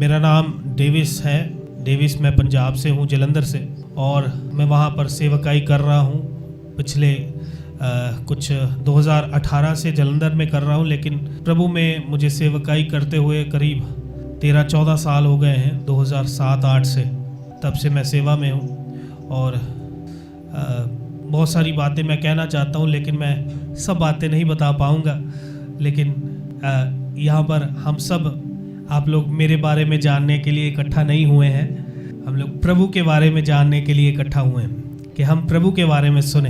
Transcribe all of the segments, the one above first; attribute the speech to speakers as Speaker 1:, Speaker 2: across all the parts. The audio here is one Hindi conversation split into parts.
Speaker 1: मेरा नाम डेविस है। डेविस, मैं पंजाब से हूँ, जलंधर से, और मैं वहाँ पर सेवकाई कर रहा हूँ। पिछले कुछ 2018 से जलंधर में कर रहा हूँ, लेकिन प्रभु में मुझे सेवकाई करते हुए करीब 13-14 साल हो गए हैं। 2007-8 से, तब से मैं सेवा में हूँ। और बहुत सारी बातें मैं कहना चाहता हूँ, लेकिन मैं सब बातें नहीं बता पाऊँगा। लेकिन यहाँ पर हम सब, आप लोग मेरे बारे में जानने के लिए इकट्ठा नहीं हुए हैं, हम लोग प्रभु के बारे में जानने के लिए इकट्ठा हुए हैं कि हम प्रभु के बारे में सुने।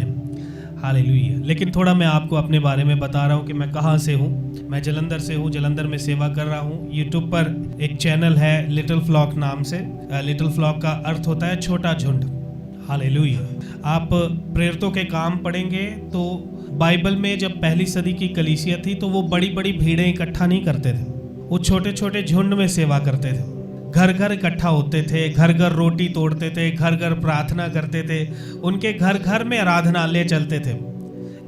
Speaker 1: हालेलुया। लेकिन थोड़ा मैं आपको अपने बारे में बता रहा हूँ कि मैं कहाँ से हूँ। मैं जलंधर से हूँ, जलंधर में सेवा कर रहा हूँ। यूट्यूब पर एक चैनल है लिटिल फ्लॉक नाम से। लिटिल फ्लॉक का अर्थ होता है छोटा झुंड। हालेलुया। आप प्रेरितों के काम पढ़ेंगे तो बाइबल में जब पहली सदी की कलीसिया थी तो वो बड़ी बड़ी भीड़ें इकट्ठा नहीं करते थे, वो छोटे छोटे झुंड में सेवा करते थे। घर घर इकट्ठा होते थे, घर घर रोटी तोड़ते थे, घर घर प्रार्थना करते थे, उनके घर घर में आराधनालय चलते थे,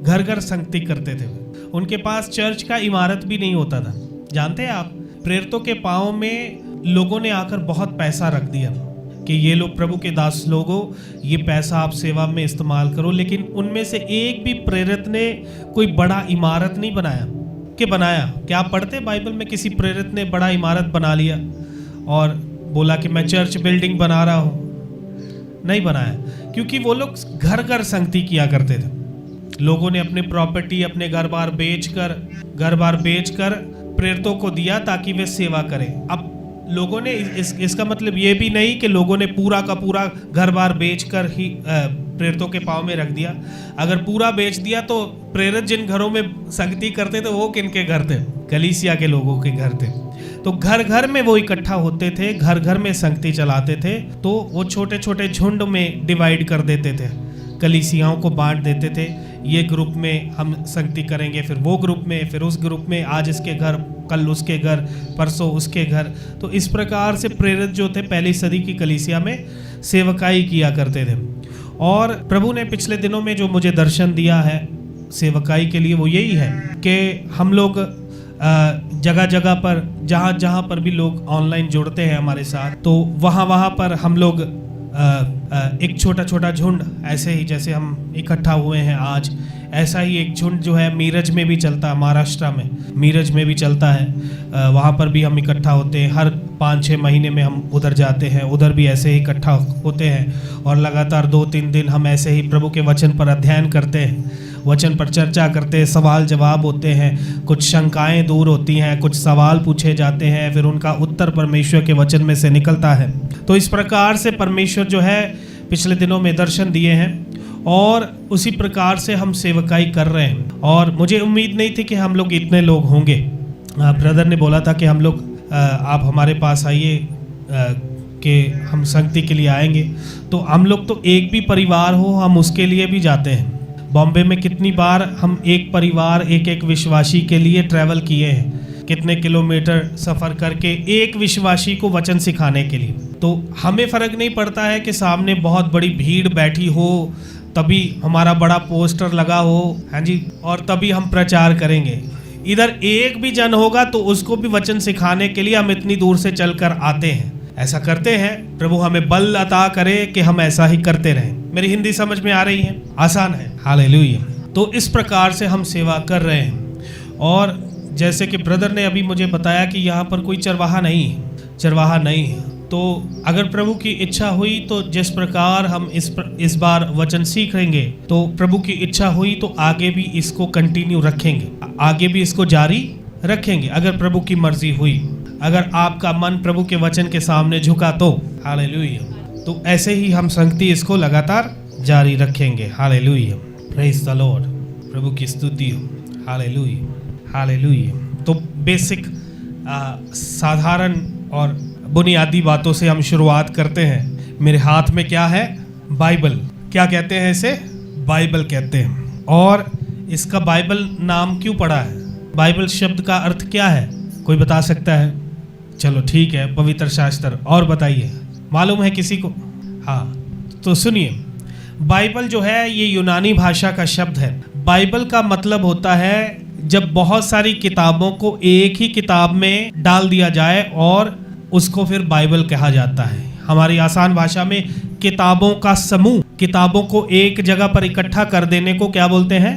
Speaker 1: घर घर संगति करते थे। उनके पास चर्च का इमारत भी नहीं होता था। जानते हैं आप, प्रेरितों के पाँव में लोगों ने आकर बहुत पैसा रख दिया कि ये लोग प्रभु के दास लोगों, ये पैसा आप सेवा में इस्तेमाल करो। लेकिन उनमें से एक भी प्रेरित ने कोई बड़ा इमारत नहीं बनाया। कि बनाया क्या? आप पढ़ते बाइबल में किसी प्रेरित ने बड़ा इमारत बना लिया और बोला कि मैं चर्च बिल्डिंग बना रहा हूँ? नहीं बनाया, क्योंकि वो लोग घर घर संगति किया करते थे। लोगों ने अपने प्रॉपर्टी, अपने घर बार बेचकर प्रेरितों को दिया ताकि वे सेवा करें। अब लोगों ने इसका मतलब ये भी नहीं कि लोगों ने पूरा का पूरा घर बार बेचकर ही प्रेरितों के पाँव में रख दिया। अगर पूरा बेच दिया तो प्रेरित जिन घरों में संगति करते थे वो किनके घर थे? कलीसिया के लोगों के घर थे। तो घर घर में वो इकट्ठा होते थे, घर घर में संगति चलाते थे। तो वो छोटे छोटे झुंड में डिवाइड कर देते थे, कलीसियाओं को बांट देते थे। ये ग्रुप में हम संगति करेंगे, फिर वो ग्रुप में, फिर उस ग्रुप में, आज इसके घर, कल उसके घर, परसों उसके घर। तो इस प्रकार से प्रेरित जो थे पहली सदी की कलीसिया में सेवकाई किया करते थे। और प्रभु ने पिछले दिनों में जो मुझे दर्शन दिया है सेवकाई के लिए, वो यही है कि हम लोग जगह जगह पर, जहाँ पर भी लोग ऑनलाइन जुड़ते हैं हमारे साथ, तो वहाँ पर हम लोग एक छोटा छोटा झुंड, ऐसे ही जैसे हम इकट्ठा हुए हैं आज, ऐसा ही एक झुंड जो है मीरज में भी चलता है, महाराष्ट्र में मीरज में भी चलता है। वहाँ पर भी हम इकट्ठा होते हैं। हर 5-6 महीने में हम उधर जाते हैं, उधर भी ऐसे ही इकट्ठा होते हैं और लगातार 2-3 दिन हम ऐसे ही प्रभु के वचन पर अध्ययन करते हैं, वचन पर चर्चा करते हैं, सवाल जवाब होते हैं, कुछ शंकाएं दूर होती हैं, कुछ सवाल पूछे जाते हैं, फिर उनका उत्तर परमेश्वर के वचन में से निकलता है। तो इस प्रकार से परमेश्वर जो है पिछले दिनों में दर्शन दिए हैं और उसी प्रकार से हम सेवकाई कर रहे हैं। और मुझे उम्मीद नहीं थी कि हम लोग इतने लोग होंगे। ब्रदर ने बोला था कि हम लोग आप हमारे पास आइए कि हम संगति के लिए आएंगे। तो हम लोग तो एक भी परिवार हो, हम उसके लिए भी जाते हैं। बॉम्बे में कितनी बार हम एक परिवार, एक विश्वासी के लिए ट्रैवल किए हैं, कितने किलोमीटर सफ़र करके एक विश्वासी को वचन सिखाने के लिए। तो हमें फ़र्क नहीं पड़ता है कि सामने बहुत बड़ी भीड़ बैठी हो, तभी हमारा बड़ा पोस्टर लगा हो, हाँ जी, और तभी हम प्रचार करेंगे। इधर एक भी जन होगा तो उसको भी वचन सिखाने के लिए हम इतनी दूर से चलकर आते हैं। ऐसा करते हैं। प्रभु हमें बल अता करे कि हम ऐसा ही करते रहें। मेरी हिंदी समझ में आ रही है? आसान है। हालेलुया। तो इस प्रकार से हम सेवा कर रहे हैं। और जैसे कि ब्रदर ने अभी मुझे बताया कि यहाँ पर कोई चरवाहा नहीं है। तो अगर प्रभु की इच्छा हुई तो जिस प्रकार हम इस बार वचन सीखेंगे, तो प्रभु की इच्छा हुई तो आगे भी इसको कंटिन्यू रखेंगे, आगे भी इसको जारी रखेंगे अगर प्रभु की मर्जी हुई। अगर आपका मन प्रभु के वचन के सामने झुका तो हालेलुया। तो ऐसे ही हम संगति इसको लगातार जारी रखेंगे। Hallelujah, praise the Lord. प्रभु की स्तुति हो। Hallelujah, hallelujah. तो बेसिक साधारण और बुनियादी बातों से हम शुरुआत करते हैं। मेरे हाथ में क्या है? बाइबल। क्या कहते हैं इसे? बाइबल कहते हैं। और इसका बाइबल नाम क्यों पड़ा है? बाइबल शब्द का अर्थ क्या है? कोई बता सकता है? चलो ठीक है, पवित्र शास्त्र। और बताइए, मालूम है किसी को? हाँ, तो सुनिए, बाइबल जो है ये यूनानी भाषा का शब्द है। बाइबल का मतलब होता है जब बहुत सारी किताबों को एक ही किताब में डाल दिया जाए और उसको फिर बाइबल कहा जाता है। हमारी आसान भाषा में किताबों का समूह, किताबों को एक जगह पर इकट्ठा कर देने को क्या बोलते हैं?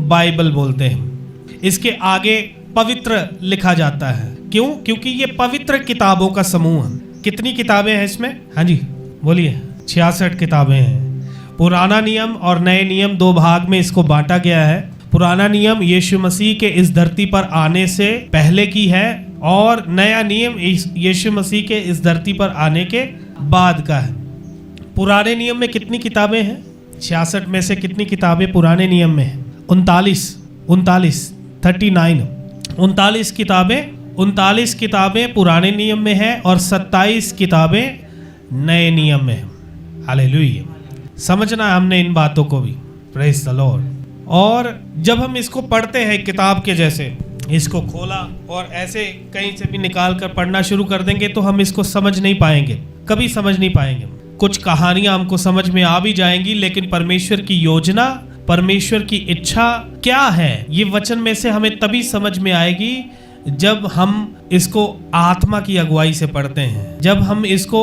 Speaker 1: बाइबल बोलते हैं। इसके आगे पवित्र लिखा जाता है। क्यों? क्योंकि ये पवित्र किताबों का समूह है। कितनी किताबें हैं इसमें? हाँ जी बोलिए। 66 किताबें हैं। पुराना नियम और नए नियम दो भाग में इसको बांटा गया है। पुराना नियम यीशु मसीह के इस धरती पर आने से पहले की है और नया नियम यीशु मसीह के इस धरती पर आने के बाद का है। पुराने नियम में कितनी किताबें हैं? 66 में से कितनी किताबें पुराने नियम में हैं? 39 किताबें पुराने नियम में हैं और 27 किताबें नए नियम में हैं। हालेलुया। समझना है हमने इन बातों को भी। Praise the Lord. और जब हम इसको पढ़ते हैं किताब के जैसे, इसको खोला और ऐसे कहीं से भी निकाल कर पढ़ना शुरू कर देंगे तो हम इसको समझ नहीं पाएंगे, कभी समझ नहीं पाएंगे। कुछ कहानियां हमको समझ में आ भी जाएंगी, लेकिन परमेश्वर की योजना, परमेश्वर की इच्छा क्या है, ये वचन में से हमें तभी समझ में आएगी जब हम इसको आत्मा की अगुवाई से पढ़ते हैं। जब हम इसको,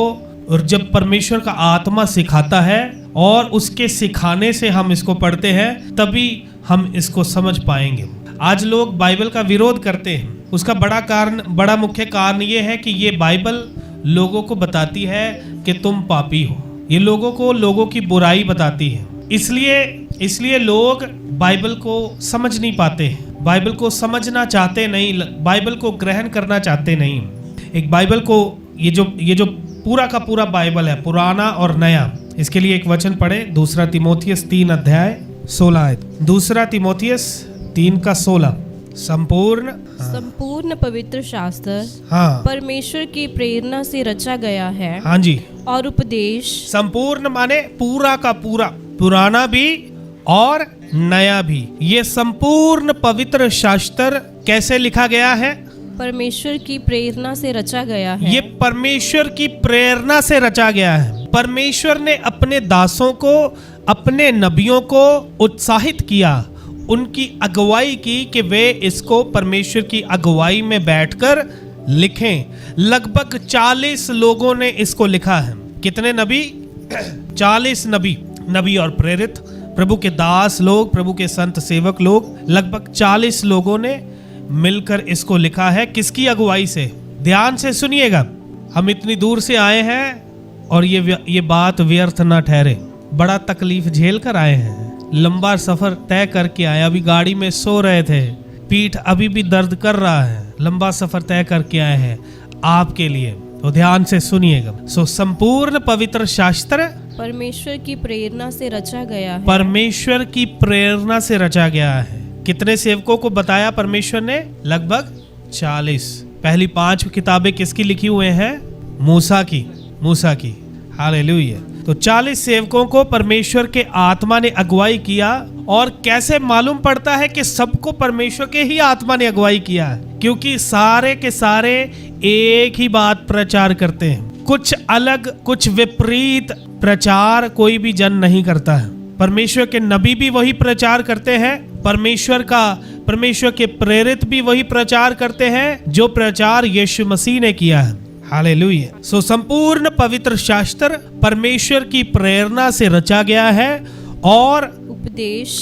Speaker 1: और जब परमेश्वर का आत्मा सिखाता है और उसके सिखाने से हम इसको पढ़ते हैं, तभी हम इसको समझ पाएंगे। आज लोग बाइबल का विरोध करते हैं। उसका बड़ा मुख्य कारण ये है कि ये बाइबल लोगों को बताती है कि तुम पापी हो। ये लोगों की बुराई बताती है। इसलिए लोग बाइबल को समझ नहीं पाते हैं, बाइबल को समझना चाहते नहीं, बाइबल को ग्रहण करना चाहते नहीं। एक बाइबल को, ये जो पूरा का पूरा बाइबल है, पुराना और नया, इसके लिए एक वचन पढ़े। 2 तीमुथियुस 3:16। 2 तीमुथियुस 3:16।
Speaker 2: संपूर्ण पवित्र शास्त्र परमेश्वर की प्रेरणा से रचा गया है।
Speaker 1: हाँ जी। और
Speaker 2: उपदेश,
Speaker 1: संपूर्ण माने पूरा का पूरा, पुराना भी और नया भी। ये संपूर्ण पवित्र शास्त्र कैसे लिखा गया है?
Speaker 2: परमेश्वर की प्रेरणा से रचा गया है।
Speaker 1: ये परमेश्वर की प्रेरणा से रचा गया है। परमेश्वर ने अपने दासों को, अपने नबियों को उत्साहित किया, उनकी अगुवाई की कि वे इसको परमेश्वर की अगुवाई में बैठकर लिखें। लगभग 40 लोगों ने इसको लिखा है। कितने नबी? 40 नबी और प्रेरित, प्रभु के दास लोग, प्रभु के संत सेवक लोग, लगभग 40 लोगों ने मिलकर इसको लिखा है। किसकी अगुवाई से? ध्यान से सुनिएगा। हम इतनी दूर से आए हैं और ये बात व्यर्थ ना ठहरे। बड़ा तकलीफ झेल कर आए हैं, लंबा सफर तय करके आए। अभी गाड़ी में सो रहे थे, पीठ अभी भी दर्द कर रहा है। लंबा सफर तय करके आए हैं आपके लिए, तो ध्यान से सुनिएगा। संपूर्ण पवित्र शास्त्र
Speaker 2: परमेश्वर की प्रेरणा से रचा गया है।
Speaker 1: परमेश्वर की प्रेरणा से रचा गया है। कितने सेवकों को बताया परमेश्वर ने? लगभग 40। पहली 5 किताबें किसकी लिखी हुए हैं? मूसा की। हालेलुया। तो 40 सेवकों को परमेश्वर के आत्मा ने अगुवाई किया। और कैसे मालूम पड़ता है कि सबको परमेश्वर के ही आत्मा ने अगुवाई किया है? क्योंकि सारे के सारे एक ही बात प्रचार करते हैं। कुछ अलग, कुछ विपरीत प्रचार कोई भी जन नहीं करता है। परमेश्वर के नबी भी वही प्रचार करते हैं, परमेश्वर के प्रेरित भी वही प्रचार करते हैं जो प्रचार यीशु मसीह ने किया है। हालेलुया। संपूर्ण पवित्र शास्त्र परमेश्वर की प्रेरणा से रचा गया है और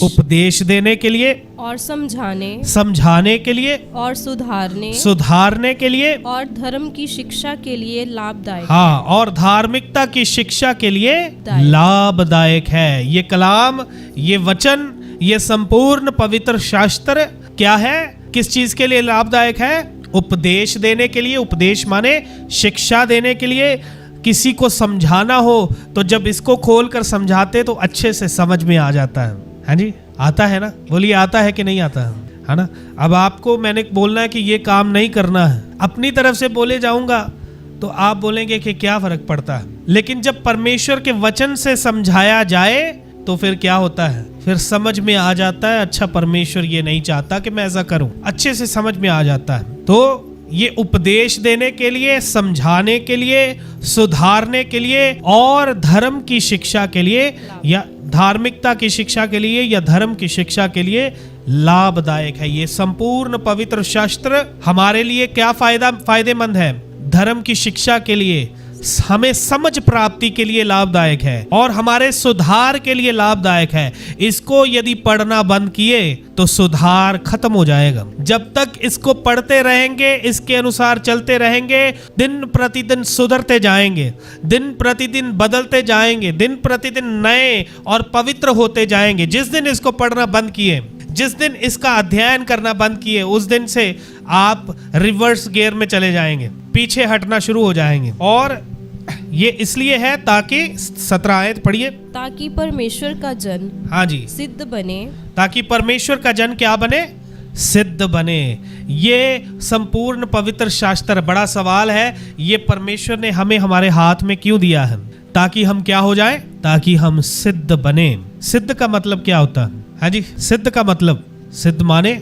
Speaker 1: उपदेश देने के लिए
Speaker 2: और
Speaker 1: समझाने के लिए और
Speaker 2: सुधारने
Speaker 1: के लिए
Speaker 2: और धर्म की शिक्षा के लिए लाभदायक।
Speaker 1: हाँ, और धार्मिकता की शिक्षा के लिए लाभदायक है। ये कलाम, ये वचन, ये संपूर्ण पवित्र शास्त्र क्या है? किस चीज के लिए लाभदायक है? उपदेश देने के लिए। उपदेश माने शिक्षा देने के लिए। किसी को समझाना हो तो जब इसको खोलकर समझाते तो अच्छे से समझ में आ जाता है। हाँ जी, आता है ना? बोलिए, आता है कि नहीं आता है ना? अब आपको मैंने बोलना है कि ये काम नहीं करना है, अपनी तरफ से बोले जाऊंगा तो आप बोलेंगे कि क्या फर्क पड़ता है। लेकिन जब परमेश्वर के वचन से समझाया जाए तो फिर क्या होता है? फिर समझ में आ जाता है, अच्छा परमेश्वर ये नहीं चाहता कि मैं ऐसा करूं। अच्छे से समझ में आ जाता है। तो ये उपदेश देने के लिए, समझाने के लिए, सुधारने के लिए और धर्म की शिक्षा के लिए या धार्मिकता की शिक्षा के लिए या धर्म की शिक्षा के लिए लाभदायक है। ये संपूर्ण पवित्र शास्त्र हमारे लिए क्या फायदेमंद है? धर्म की शिक्षा के लिए, हमें समझ प्राप्ति के लिए लाभदायक है और हमारे सुधार के लिए लाभदायक है। इसको यदि पढ़ना बंद किए तो सुधार खत्म हो जाएगा। जब तक इसको पढ़ते रहेंगे, इसके अनुसार चलते रहेंगे, दिन प्रतिदिन सुधरते जाएंगे, दिन प्रतिदिन बदलते जाएंगे, दिन प्रतिदिन नए और पवित्र होते जाएंगे। जिस दिन इसको पढ़ना बंद किए, जिस दिन इसका अध्ययन करना बंद किए, उस दिन से आप रिवर्स गियर में चले जाएंगे, पीछे हटना शुरू हो जाएंगे। और ये इसलिए है ताकि 17 आयत पढ़िए,
Speaker 2: ताकि परमेश्वर का जन
Speaker 1: हाँ जी
Speaker 2: सिद्ध बने,
Speaker 1: ताकि परमेश्वर का जन क्या बने, सिद्ध बने। ये संपूर्ण पवित्र शास्त्र, बड़ा सवाल है, ये परमेश्वर ने हमें हमारे हाथ में क्यों दिया है? ताकि हम क्या हो जाए, ताकि हम सिद्ध बने। सिद्ध का मतलब क्या होता है? हाँ जी, सिद्ध का मतलब, सिद्ध माने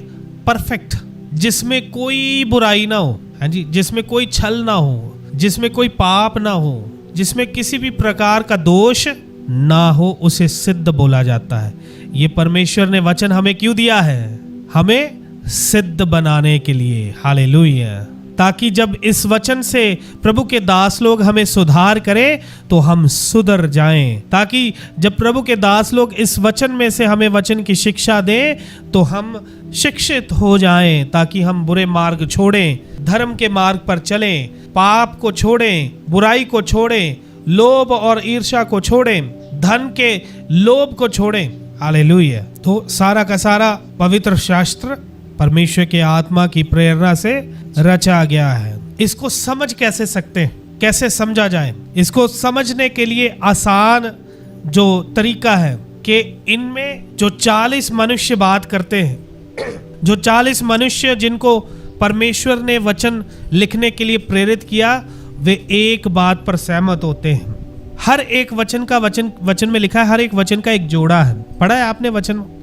Speaker 1: परफेक्ट, जिसमें कोई बुराई ना हो, हाँ जी, जिसमें कोई छल ना हो, जिसमें कोई पाप ना हो, जिसमें किसी भी प्रकार का दोष ना हो, उसे सिद्ध बोला जाता है। ये परमेश्वर ने वचन हमें क्यों दिया है? हमें सिद्ध बनाने के लिए। हालेलुया। ताकि जब इस वचन से प्रभु के दास लोग हमें सुधार करें तो हम सुधर जाएं। ताकि जब प्रभु के दास लोग इस वचन में से हमें वचन की शिक्षा दें तो हम शिक्षित हो जाएं, ताकि हम बुरे मार्ग छोड़ें, धर्म के मार्ग पर चलें, पाप को छोड़ें, बुराई को छोड़ें, लोभ और ईर्ष्या को छोड़ें, धन के लोभ को छोड़ें। हालेलुया। तो सारा का सारा पवित्र शास्त्र परमेश्वर के आत्मा की प्रेरणा से रचा गया है। इसको समझ कैसे सकते हैं, कैसे समझा जाए? इसको समझने के लिए आसान जो तरीका है कि इनमें जो 40 मनुष्य बात करते हैं, जो 40 मनुष्य जिनको परमेश्वर ने वचन लिखने के लिए प्रेरित किया, वे एक बात पर सहमत होते हैं। हर एक वचन का वचन में लिखा है, हर एक वचन का एक जोड़ा है। पढ़ा है आपने?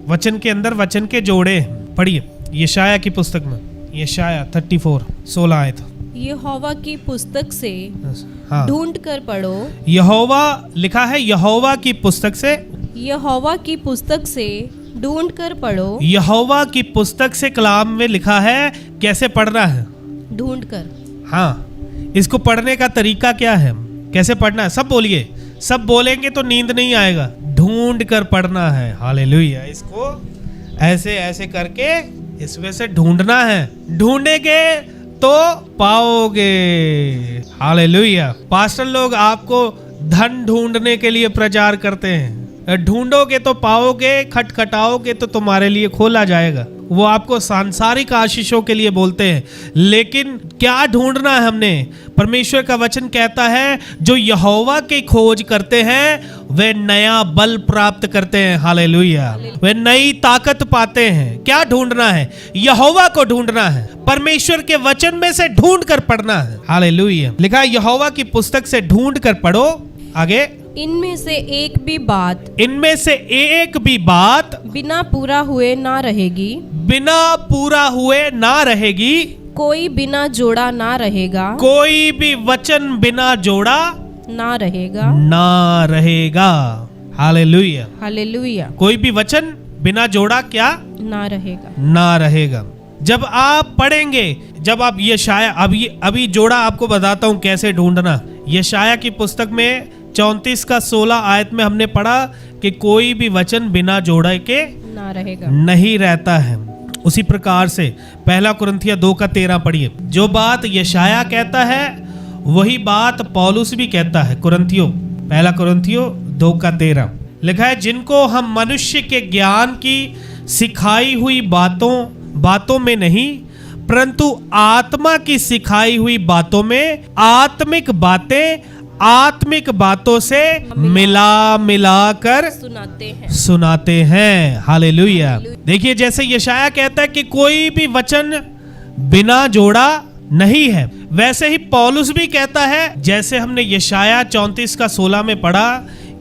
Speaker 1: वचन के अंदर वचन के जोड़े हैं। पढ़िए यशाया की पुस्तक में, यशाया 34:16 आयत।
Speaker 2: यहोवा की पुस्तक से
Speaker 1: हाँ,
Speaker 2: ढूंढ कर पढ़ो।
Speaker 1: यहोवा लिखा है, यहोवा की पुस्तक से,
Speaker 2: यहोवा की पुस्तक से ढूंढ कर पढ़ो।
Speaker 1: यहोवा की पुस्तक से कलाम में लिखा है कैसे पढ़ना है,
Speaker 2: ढूंढ कर।
Speaker 1: हाँ, इसको पढ़ने का तरीका क्या है, कैसे पढ़ना है? सब बोलिए, सब बोलेंगे तो नींद नहीं आएगा। ढूंढ कर पढ़ना है। हालेलुया। इसको ऐसे ऐसे करके इसमें से ढूंढना है, ढूंढेंगे तो पाओगे। हालेलुया। पास्टर लोग आपको धन ढूंढने के लिए प्रचार करते हैं, ढूंढोगे तो पाओगे, खटखटाओगे तो तुम्हारे लिए खोला जाएगा। वो आपको सांसारिक आशीषों के लिए बोलते हैं, लेकिन क्या ढूंढना है हमने? परमेश्वर का वचन कहता है जो यहोवा की खोज करते हैं वे नया बल प्राप्त करते हैं। हालेलुया। वे नई ताकत पाते हैं। क्या ढूंढना है? यहोवा को ढूंढना है, परमेश्वर के वचन में से ढूंढ कर पढ़ना है। हालेलुया। लिखा है यहोवा की पुस्तक से ढूंढ कर पढ़ो। आगे,
Speaker 2: इनमें से एक भी बात,
Speaker 1: इनमें से एक भी बात
Speaker 2: बिना पूरा हुए ना रहेगी,
Speaker 1: बिना पूरा हुए ना रहेगी,
Speaker 2: कोई बिना जोड़ा ना रहेगा,
Speaker 1: कोई भी वचन बिना जोड़ा
Speaker 2: ना रहेगा,
Speaker 1: ना रहेगा। हालेलुया।
Speaker 2: हालेलुया।
Speaker 1: कोई भी वचन बिना जोड़ा क्या
Speaker 2: ना रहेगा,
Speaker 1: ना रहेगा। जब आप पढ़ेंगे, जब आप यशाया, अभी जोड़ा आपको बताता हूं कैसे ढूंढना। यशाया की पुस्तक में 34:16 आयत में हमने पढ़ा कि कोई भी वचन बिना जोड़े के
Speaker 2: ना रहेगा,
Speaker 1: नहीं रहता है। उसी प्रकार से 1 कुरिन्थियों 2:13 पढ़िए। जो बात यशाया कहता है वही बात पौलुस भी कहता है। 1 कुरिन्थियों 2:13 लिखा है, जिनको हम मनुष्य के ज्ञान की सिखाई हुई बातों में नहीं, परंतु आत्मा की सिखाई हुई बातों में आत्मिक बातों से मिला कर सुनाते हैं। हालेलुया। देखिए, जैसे यशाया कहता है कि कोई भी वचन बिना जोड़ा नहीं है, वैसे ही पौलुस भी कहता है, जैसे हमने यशाया 34:16 में पढ़ा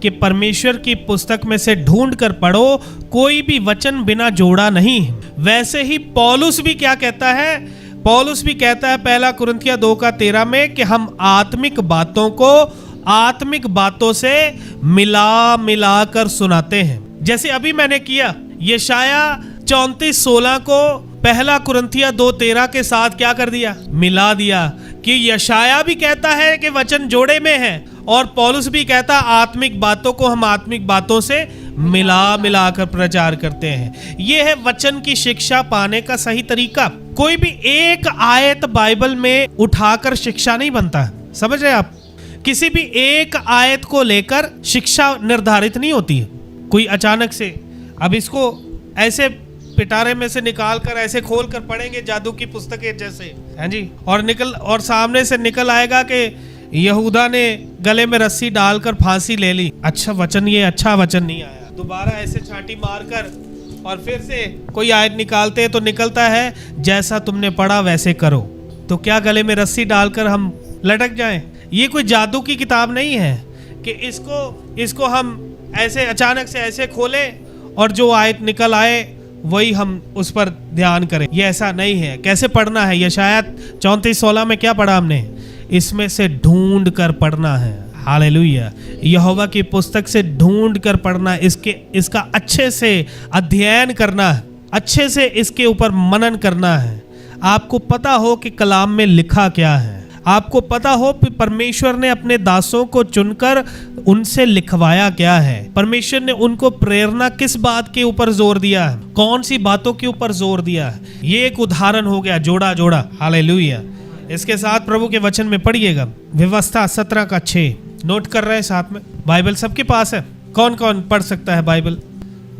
Speaker 1: कि परमेश्वर की पुस्तक में से ढूंढ कर पढ़ो, कोई भी वचन बिना जोड़ा नहीं है। वैसे ही पौलुस भी क्या कहता है? पौलुस भी कहता है 1 कुरिन्थियों 2:13 में कि हम आत्मिक बातों को आत्मिक बातों से मिला कर सुनाते हैं। जैसे अभी मैंने किया, यशाया 34:16 को 1 कुरिन्थियों 2:13 के साथ क्या कर दिया? मिला दिया। कि यशाया भी कहता है कि वचन जोड़े में है, और पौलुस भी कहता आत्मिक बातों को हम आत्मिक बातों से मिला कर प्रचार करते हैं। यह है वचन की शिक्षा पाने का सही तरीका। कोई भी एक आयत बाइबल में उठाकर शिक्षा नहीं बनता, समझ रहे आप? किसी भी एक आयत को लेकर शिक्षा निर्धारित नहीं होती है। कोई अचानक से अब इसको ऐसे पिटारे में से निकाल कर ऐसे खोल कर पढ़ेंगे जादू की पुस्तकें जैसे, हैं जी, और सामने से निकल आएगा कि यहूदा ने गले में रस्सी डालकर फांसी ले ली। अच्छा वचन, ये अच्छा वचन नहीं आया। दोबारा ऐसे छांटी मारकर और फिर से कोई आयत निकालते हैं तो निकलता है जैसा तुमने पढ़ा वैसे करो। तो क्या गले में रस्सी डालकर हम लटक जाएं? ये कोई जादू की किताब नहीं है कि इसको हम ऐसे अचानक से ऐसे खोलें और जो आयत निकल आए वही हम उस पर ध्यान करें। ये ऐसा नहीं है। कैसे पढ़ना है? यशाया 34:16 में क्या पढ़ा हमने? इसमें से ढूंढ कर पढ़ना है। हालेलुया। यहोवा की पुस्तक से ढूंढ कर पढ़ना, इसका अच्छे से अध्ययन करना है, अच्छे से इसके ऊपर मनन करना है। आपको पता हो कि कलाम में लिखा क्या है, आपको पता हो कि परमेश्वर ने अपने दासों को चुनकर उनसे लिखवाया क्या है, परमेश्वर ने उनको प्रेरणा किस बात के ऊपर जोर दिया है, कौन सी बातों के ऊपर जोर दिया है। ये एक उदाहरण हो गया, जोड़ा। हालेलुया। इसके साथ प्रभु के वचन में पढ़िएगा, व्यवस्था 17:6 नोट कर रहे हैं साथ में। बाइबल सबके पास है? कौन कौन पढ़ सकता है बाइबल?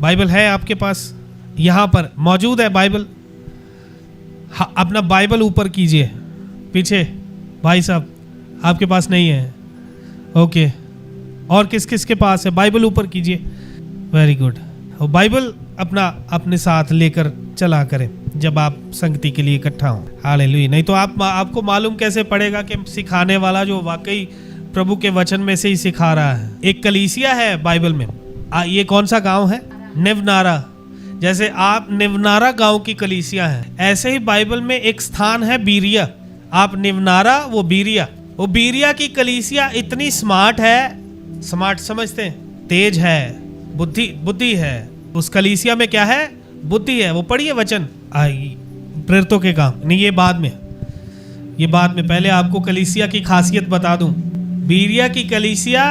Speaker 1: बाइबल है आपके पास? यहाँ पर मौजूद है बाइबल। हाँ, अपना बाइबल ऊपर कीजिए। पीछे भाई साहब आपके पास नहीं है? ओके। और किस किस के पास है? बाइबल ऊपर कीजिए। Very good. और बाइबल अपने साथ लेकर चला करें जब आप संगति के लिए इकट्ठा हों। हालेलुया। नहीं तो आपको मालूम कैसे पड़ेगा कि सिखाने वाला जो वाकई प्रभु के वचन में से ही सिखा रहा है। एक कलीसिया है बाइबल में। ये कौन सा गांव है? निवनारा। जैसे आप निवनारा गांव की कलीसिया है, ऐसे ही बाइबल में एक स्थान है बीरिया। आप निवनारा, वो बीरिया। वो बीरिया की कलीसिया इतनी स्मार्ट है, स्मार्ट समझते हैं, तेज है, बुद्धि है। उस कलीसिया में क्या है? बुद्धि है। वो पढ़िए वचन, प्रेरितों के काम नहीं, ये बाद में। पहले आपको कलीसिया की खासियत बता दूं। बीरिया की कलीसिया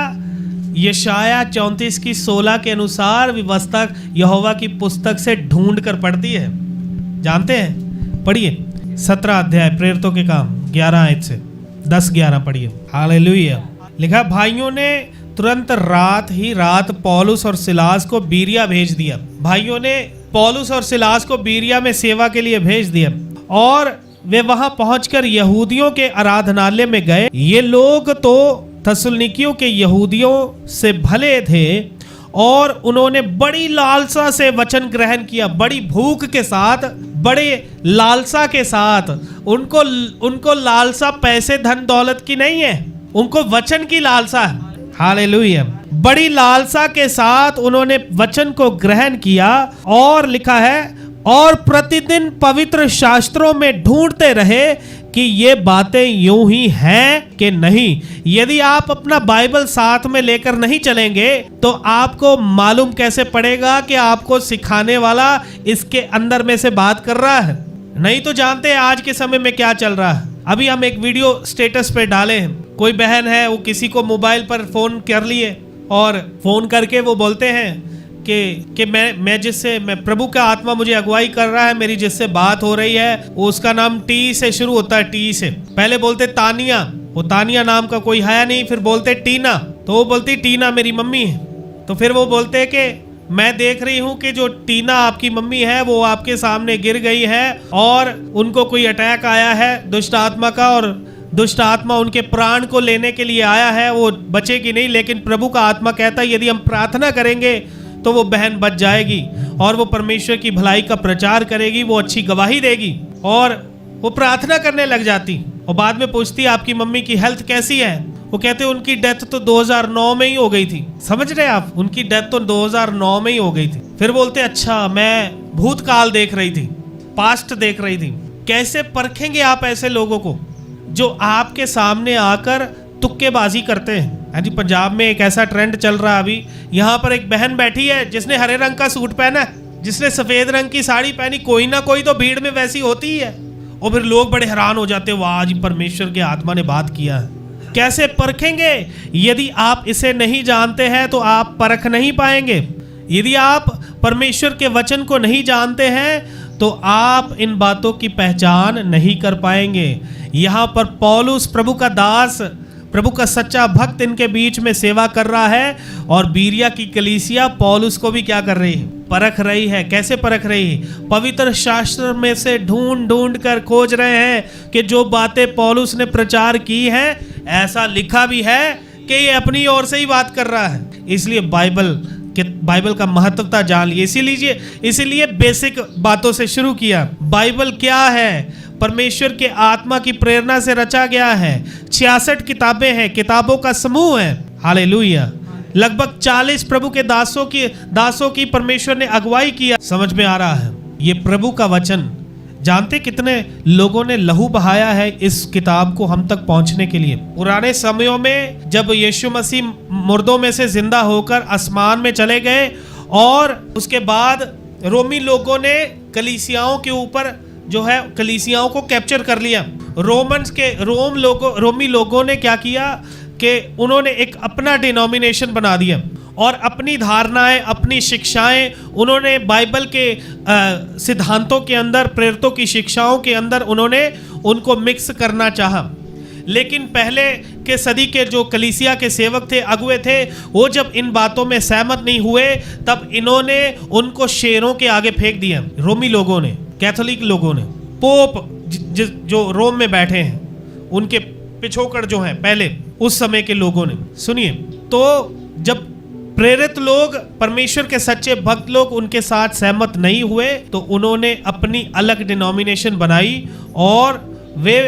Speaker 1: यशाया 34:16 के अनुसार व्यवस्था यहोवा की पुस्तक से ढूंढ कर पढ़ती है। जानते हैं? पढ़िए 17 अध्याय प्रेरितों के काम 11 आयत से 10-11 पढ़िए। हालेलुया। लिखा, भाइयों ने तुरंत रात पौलुस और सिलास को बीरिया भेज दिया। भाइयों ने पौलुस और सिलास को बीरिया में सेवा के लिए भेज दिया और वे वहां पहुंचकर यहूदियों के आराधनालय में गए। ये लोग तो थस्सलुनीकियों के यहूदियों से भले थे और उन्होंने बड़ी लालसा से वचन ग्रहण किया, बड़ी भूख के साथ, बड़े लालसा के साथ। उनको लालसा पैसे धन दौलत की नहीं है, उनको वचन की लालसा है। हालेलुया। बड़ी लालसा के साथ उन्होंने वचन को ग्रहण किया और लिखा है, और प्रतिदिन पवित्र शास्त्रों में ढूंढते रहे कि ये बातें यूं ही हैं कि नहीं। यदि आप अपना बाइबल साथ में लेकर नहीं चलेंगे तो आपको मालूम कैसे पड़ेगा कि आपको सिखाने वाला इसके अंदर में से बात कर रहा है? नहीं तो जानते हैं आज के समय में क्या चल रहा है। अभी हम एक वीडियो स्टेटस पे डाले हैं, कोई बहन है वो किसी को मोबाइल पर फोन कर लिए और फोन करके वो बोलते हैं कि मैं प्रभु का आत्मा मुझे अगुवाई कर रहा है, मेरी जिससे बात हो रही है उसका नाम टी से शुरू होता है, टी से। पहले बोलते तानिया, वो तानिया नाम का कोई है नहीं, फिर बोलते टीना, तो वो बोलती टीना मेरी मम्मी है। तो फिर वो बोलते कि मैं देख रही हूँ कि जो टीना आपकी मम्मी है वो आपके सामने गिर गई है और उनको कोई अटैक आया है दुष्ट आत्मा का, और दुष्ट आत्मा उनके प्राण को लेने के लिए आया है, वो बचेगी नहीं। लेकिन प्रभु का आत्मा कहता है यदि हम प्रार्थना करेंगे तो वो बहन बच जाएगी और वो परमेश्वर की भलाई का प्रचार करेगी, वो अच्छी गवाही देगी। और वो प्रार्थना करने लग जाती और बाद में पूछती आपकी मम्मी की हेल्थ कैसी है? वो कहते उनकी डेथ तो 2009 में ही हो गई थी। समझ रहे आप? उनकी डेथ तो 2009 में ही हो गई थी। फिर बोलते अच्छा मैं भूतकाल देख रही थी, पास्ट देख रही थी। कैसे परखेंगे आप ऐसे लोगों को जो आपके सामने आकर तुक्केबाजी करते हैं? हाँ जी, पंजाब में एक ऐसा ट्रेंड चल रहा है अभी। यहाँ पर एक बहन बैठी है जिसने हरे रंग का सूट पहना है, जिसने सफेद रंग की साड़ी पहनी, कोई ना कोई तो भीड़ में वैसी होती ही है। और फिर लोग बड़े हैरान हो जाते, वाह आज परमेश्वर के आत्मा ने बात किया है। कैसे परखेंगे? यदि आप इसे नहीं जानते हैं तो आप परख नहीं पाएंगे। यदि आप परमेश्वर के वचन को नहीं जानते हैं तो आप इन बातों की पहचान नहीं कर पाएंगे। यहाँ पर पौलुस प्रभु का दास, प्रभु का सच्चा भक्त इनके बीच में सेवा कर रहा है, और बीरिया की कलीसिया पौलुस को भी क्या कर रही है? परख रही है। कैसे परख रही है? पवित्र शास्त्र में से ढूंढ ढूंढ कर खोज रहे हैं कि जो बातें पौलुस ने प्रचार की हैं, ऐसा लिखा भी है कि ये अपनी ओर से ही बात कर रहा है। इसलिए बाइबल का महत्वता जान लिए। इसीलिए बेसिक बातों से शुरू किया। बाइबल क्या है? परमेश्वर के आत्मा की प्रेरणा से रचा गया है। 66 किताबें हैं, किताबों का समूह है। हालेलुया। लगभग 40 प्रभु के दासों की परमेश्वर ने अगुवाई किया। समझ में आ रहा है? ये प्रभु का वचन, जानते कितने लोगों ने लहू बहाया है इस किताब को हम तक पहुंचने के लिए। पुराने समयों में जब यीशु मसीह मुर्दों में से जिंदा होकर आसमान में चले गए, और उसके बाद रोमी लोगों ने कलीसियाओं के ऊपर जो है कलीसियाओं को कैप्चर कर लिया। रोमी लोगों ने क्या किया कि उन्होंने एक अपना डिनोमिनेशन बना दिया, और अपनी धारणाएं, अपनी शिक्षाएं उन्होंने बाइबल के सिद्धांतों के अंदर, प्रेरितों की शिक्षाओं के अंदर उन्होंने उनको मिक्स करना चाहा। लेकिन पहले के सदी के जो कलीसिया के सेवक थे, अगुए थे, वो जब इन बातों में सहमत नहीं हुए, तब इन्होंने उनको शेरों के आगे फेंक दिया। रोमी लोगों ने, कैथोलिक लोगों ने, पोप जो रोम में बैठे हैं, उनके पिछोकड़ जो हैं पहले उस समय के लोगों ने। सुनिए, तो जब प्रेरित लोग, परमेश्वर के सच्चे भक्त लोग उनके साथ सहमत नहीं हुए, तो उन्होंने अपनी अलग डिनोमिनेशन बनाई और वे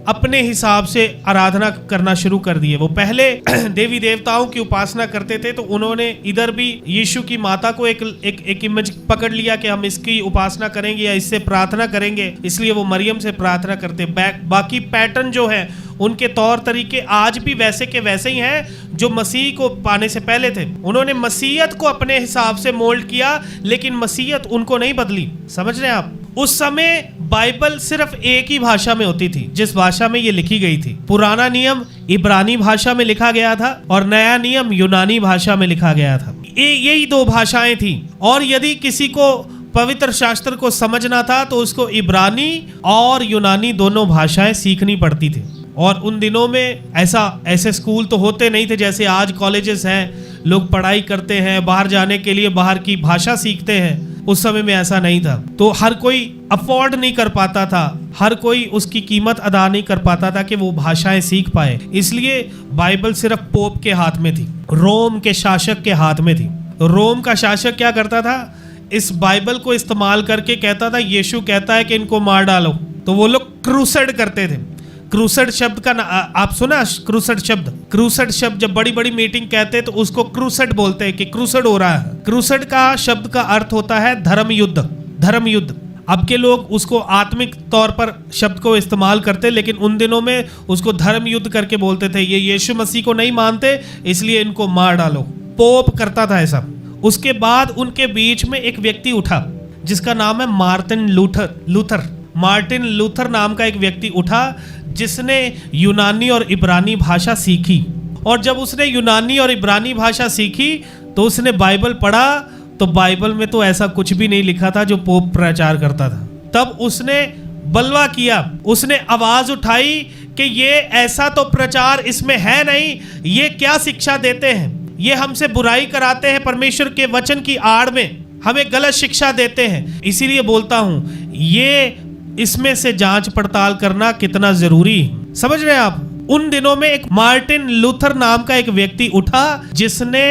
Speaker 1: अपने हिसाब से आराधना करना शुरू कर दिए। वो पहले देवी देवताओं की उपासना करते थे, तो उन्होंने इधर भी यीशु की माता को एक इमेज पकड़ लिया कि हम इसकी उपासना करेंगे या इससे प्रार्थना करेंगे, इसलिए वो मरियम से प्रार्थना करते। बाकी पैटर्न जो है, उनके तौर तरीके आज भी वैसे के वैसे ही हैं जो मसीह को पाने से पहले थे। उन्होंने मसीहत को अपने हिसाब से मोल्ड किया, लेकिन मसीहत उनको नहीं बदली। समझ रहे हैं आप? उस समय बाइबल सिर्फ एक ही भाषा में होती थी, जिस भाषा में ये लिखी गई थी। पुराना नियम इब्रानी भाषा में लिखा गया था और नया नियम यूनानी भाषा में लिखा गया था। यही दो भाषाएं थी, और यदि किसी को पवित्र शास्त्र को समझना था तो उसको इब्रानी और यूनानी दोनों भाषाएं सीखनी पड़ती थी। और उन दिनों में ऐसे स्कूल तो होते नहीं थे जैसे आज कॉलेजेस हैं, लोग पढ़ाई करते हैं, बाहर जाने के लिए बाहर की भाषा सीखते हैं। उस समय में ऐसा नहीं था, तो हर कोई अफोर्ड नहीं कर पाता था, हर कोई उसकी कीमत अदा नहीं कर पाता था कि वो भाषाएं सीख पाए। इसलिए बाइबल सिर्फ पोप के हाथ में थी, रोम के शासक के हाथ में थी। रोम का शासक क्या करता था? इस बाइबल को इस्तेमाल करके कहता था, यीशु कहता है कि इनको मार डालो, तो वो लोग क्रूसेड करते थे। क्रूसेड शब्द का आप सुना? क्रूसेड शब्द जब बड़ी बड़ी मीटिंग कहते हैं तो उसको क्रूसेड बोलते हैं कि क्रूसेड हो रहा है। क्रूसेड का शब्द का अर्थ होता है धर्म युद्ध। अब के लोग उसको आत्मिक तौर पर शब्द को इस्तेमाल करते, लेकिन उन दिनों में उसको धर्म युद्ध करके बोलते थे। ये यीशु मसीह को नहीं मानते, इसलिए इनको मार डालो। पोप करता था ऐसा। उसके बाद उनके बीच में एक व्यक्ति उठा जिसका नाम है मार्टिन लूथर नाम का एक व्यक्ति उठा, जिसने यूनानी और इब्रानी भाषा सीखी। और जब उसने यूनानी और इब्रानी भाषा सीखी तो उसने बाइबल पढ़ा, तो बाइबल में तो ऐसा कुछ भी नहीं लिखा था जो पोप प्रचार करता था। तब उसने बलवा किया, उसने आवाज उठाई कि ये ऐसा तो प्रचार इसमें है नहीं, ये क्या शिक्षा देते हैं, ये हमसे बुराई कराते हैं, परमेश्वर के वचन की आड़ में हमें गलत शिक्षा देते हैं। इसीलिए बोलता हूं, ये इसमें से जांच पड़ताल करना कितना जरूरी है। समझ रहे हैं आप? उन दिनों में एक मार्टिन लूथर नाम का एक व्यक्ति उठा जिसने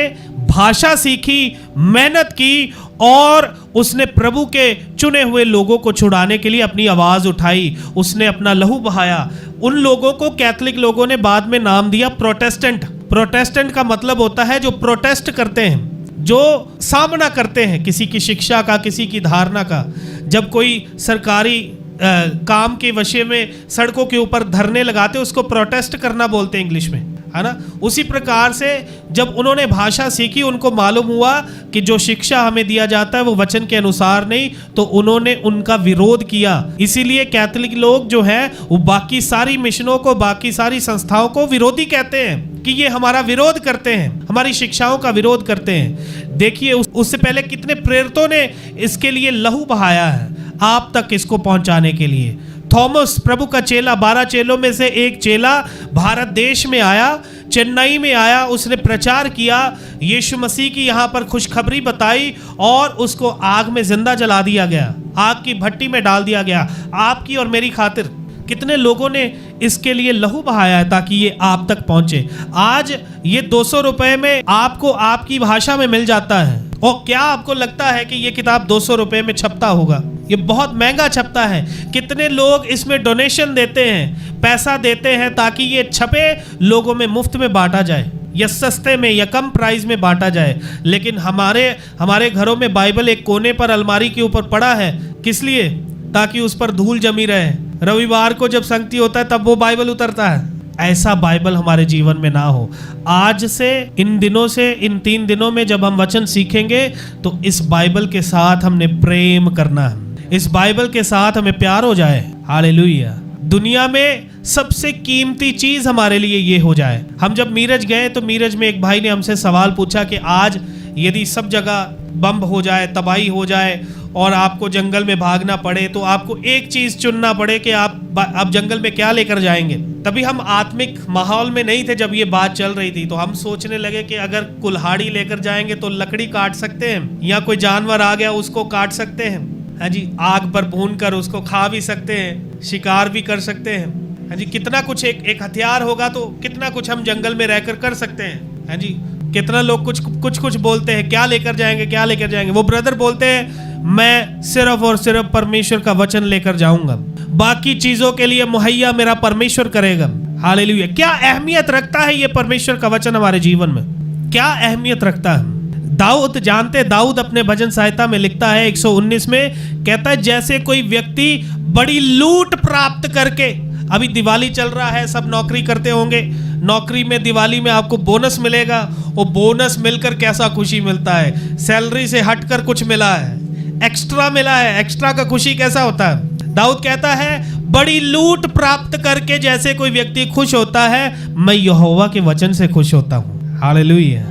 Speaker 1: भाषा सीखी, मेहनत की, और उसने प्रभु के चुने हुए लोगों को छुड़ाने के लिए अपनी आवाज उठाई। उसने अपना लहू बहाया। उन लोगों को कैथोलिक लोगों ने बाद में नाम दिया प्रोटेस्टेंट। प्रोटेस्टेंट का मतलब होता है जो प्रोटेस्ट करते हैं, जो सामना करते हैं किसी की शिक्षा का, किसी की धारणा का। जब कोई सरकारी काम के विषय में सड़कों के ऊपर धरने लगाते, उसको प्रोटेस्ट करना बोलते हैं इंग्लिश में। है ना। उसी प्रकार से जब उन्होंने भाषा सीखी, उनको मालूम हुआ कि जो शिक्षा हमें दिया जाता है वो वचन के अनुसार नहीं, तो उन्होंने उनका विरोध किया। इसीलिए कैथोलिक लोग जो है वो बाकी सारी मिशनों को, बाकी सारी संस्थाओं को विरोधी कहते हैं कि ये हमारा विरोध करते हैं, हमारी शिक्षाओं का विरोध करते हैं। देखिए उससे पहले कितने प्रेरितों ने इसके लिए लहू बहाया है आप तक इसको पहुंचाने के लिए। थॉमस प्रभु का चेला, 12 चेलों में से एक चेला भारत देश में आया, चेन्नई में आया, उसने प्रचार किया, यीशु मसीह की यहाँ पर खुशखबरी बताई और उसको आग में जिंदा जला दिया गया, आग की भट्टी में डाल दिया गया, आपकी और मेरी खातिर। कितने लोगों ने इसके लिए लहू बहाया है ताकि ये आप तक पहुंचे। आज ये 200 रुपए में आपको आपकी भाषा में मिल जाता है। और क्या आपको लगता है कि ये किताब 200 रुपए में छपता होगा? ये बहुत महंगा छपता है। कितने लोग इसमें डोनेशन देते हैं, पैसा देते हैं ताकि ये छपे, लोगों में मुफ्त में बांटा जाए या सस्ते में या कम प्राइस में बांटा जाए। लेकिन हमारे घरों में बाइबल एक कोने पर अलमारी के ऊपर पड़ा है। किस लिए? ताकि उस पर धूल जमी रहे। रविवार को जब संगति होता है तब वो बाइबल उतरता है। ऐसा बाइबल हमारे जीवन में ना हो। आज से, इन दिनों से, इन 3 दिनों में जब हम वचन सीखेंगे तो इस बाइबल के साथ हमने प्रेम करना है, इस बाइबल के साथ हमें प्यार हो जाए। हालेलुया। दुनिया में सबसे कीमती चीज हमारे लिए ये हो जाए। हम जब मीरज गए तो मीरज में एक भाई ने हमसे सवाल पूछा कि आज यदि सब जगह बम हो जाए, तबाही हो जाए और आपको जंगल में भागना पड़े, तो आपको एक चीज चुनना पड़े कि आप जंगल में क्या लेकर जाएंगे। तभी हम आत्मिक माहौल में नहीं थे जब ये बात चल रही थी, तो हम सोचने लगे कि अगर कुल्हाड़ी लेकर जाएंगे तो लकड़ी काट सकते हैं, या कोई जानवर आ गया उसको काट सकते हैं, हाँ जी, आग पर भून कर उसको खा भी सकते हैं, शिकार भी कर सकते हैं, हाँ जी, कितना कुछ एक हथियार होगा तो कितना कुछ हम जंगल में रहकर कर सकते हैं, हाँ जी। कितना लोग कुछ बोलते हैं, क्या लेकर जाएंगे, क्या लेकर जाएंगे। वो ब्रदर बोलते हैं मैं सिर्फ और सिर्फ परमेश्वर का वचन लेकर जाऊंगा, बाकी चीजों के लिए मुहैया मेरा परमेश्वर करेगा। हालेलुया। क्या अहमियत रखता है ये परमेश्वर का वचन हमारे जीवन में? क्या अहमियत रखता है? दाऊद अपने भजन संहिता में लिखता है 119 में, कहता है जैसे कोई व्यक्ति बड़ी लूट प्राप्त करके, अभी दिवाली चल रहा है, सब नौकरी करते होंगे, नौकरी में दिवाली में आपको बोनस मिलेगा, वो बोनस मिलकर कैसा खुशी मिलता है, सैलरी से हटकर कुछ मिला है, एक्स्ट्रा मिला है, एक्स्ट्रा का खुशी कैसा होता है। दाऊद कहता है बड़ी लूट प्राप्त करके जैसे कोई व्यक्ति खुश होता है, मैं यहोवा के वचन से खुश होता हूँ। हालेलुया।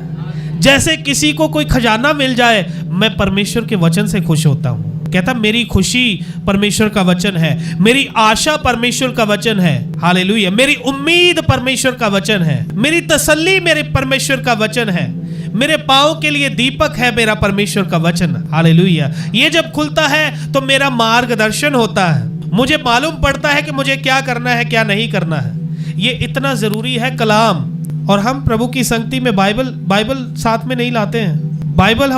Speaker 1: जैसे किसी को कोई खजाना मिल जाए, मैं परमेश्वर के वचन से खुश होता हूँ। कहता मेरी खुशी परमेश्वर का वचन है, मेरी आशा परमेश्वर का वचन है। हालेलुया। मेरी उम्मीद परमेश्वर का वचन है, मेरी तसल्ली मेरे परमेश्वर का वचन है, मेरे पाँव के लिए दीपक है मेरा परमेश्वर का वचन। हालेलुया। ये जब खुलता है तो मेरा मार्गदर्शन होता है, मुझे मालूम पड़ता है कि मुझे क्या करना है, क्या नहीं करना है। ये इतना जरूरी है कलाम। और हम प्रभु की संगति में बाइबल साथ में नहीं लाते हैं। बाइबल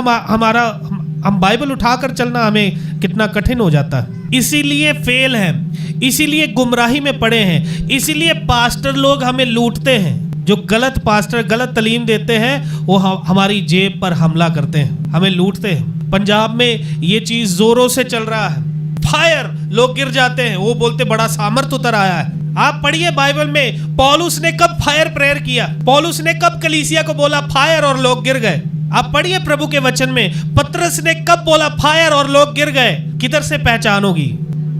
Speaker 1: हम बाइबल उठाकर चलना हमें कितना कठिन हो जाता है। इसीलिए फेल हैं, इसीलिए गुमराही में पड़े हैं, इसीलिए पास्टर लोग हमें लूटते हैं। जो गलत पास्टर गलत तालीम देते हैं वो हमारी जेब पर हमला करते हैं, हमें लूटते हैं। पंजाब में ये चीज जोरों से चल रहा है, फायर, लोग गिर जाते हैं, वो बोलते बड़ा सामर्थ उतर आया है। आप पढ़िए बाइबल में पौलुस ने कब फायर प्रेयर किया, पौलुस ने कब कलीसिया को बोला फायर और लोग गिर गए। आप पढ़िए प्रभु के वचन में पतरस ने कब बोला फायर और लोग गिर गए। किधर से पहचानोगी?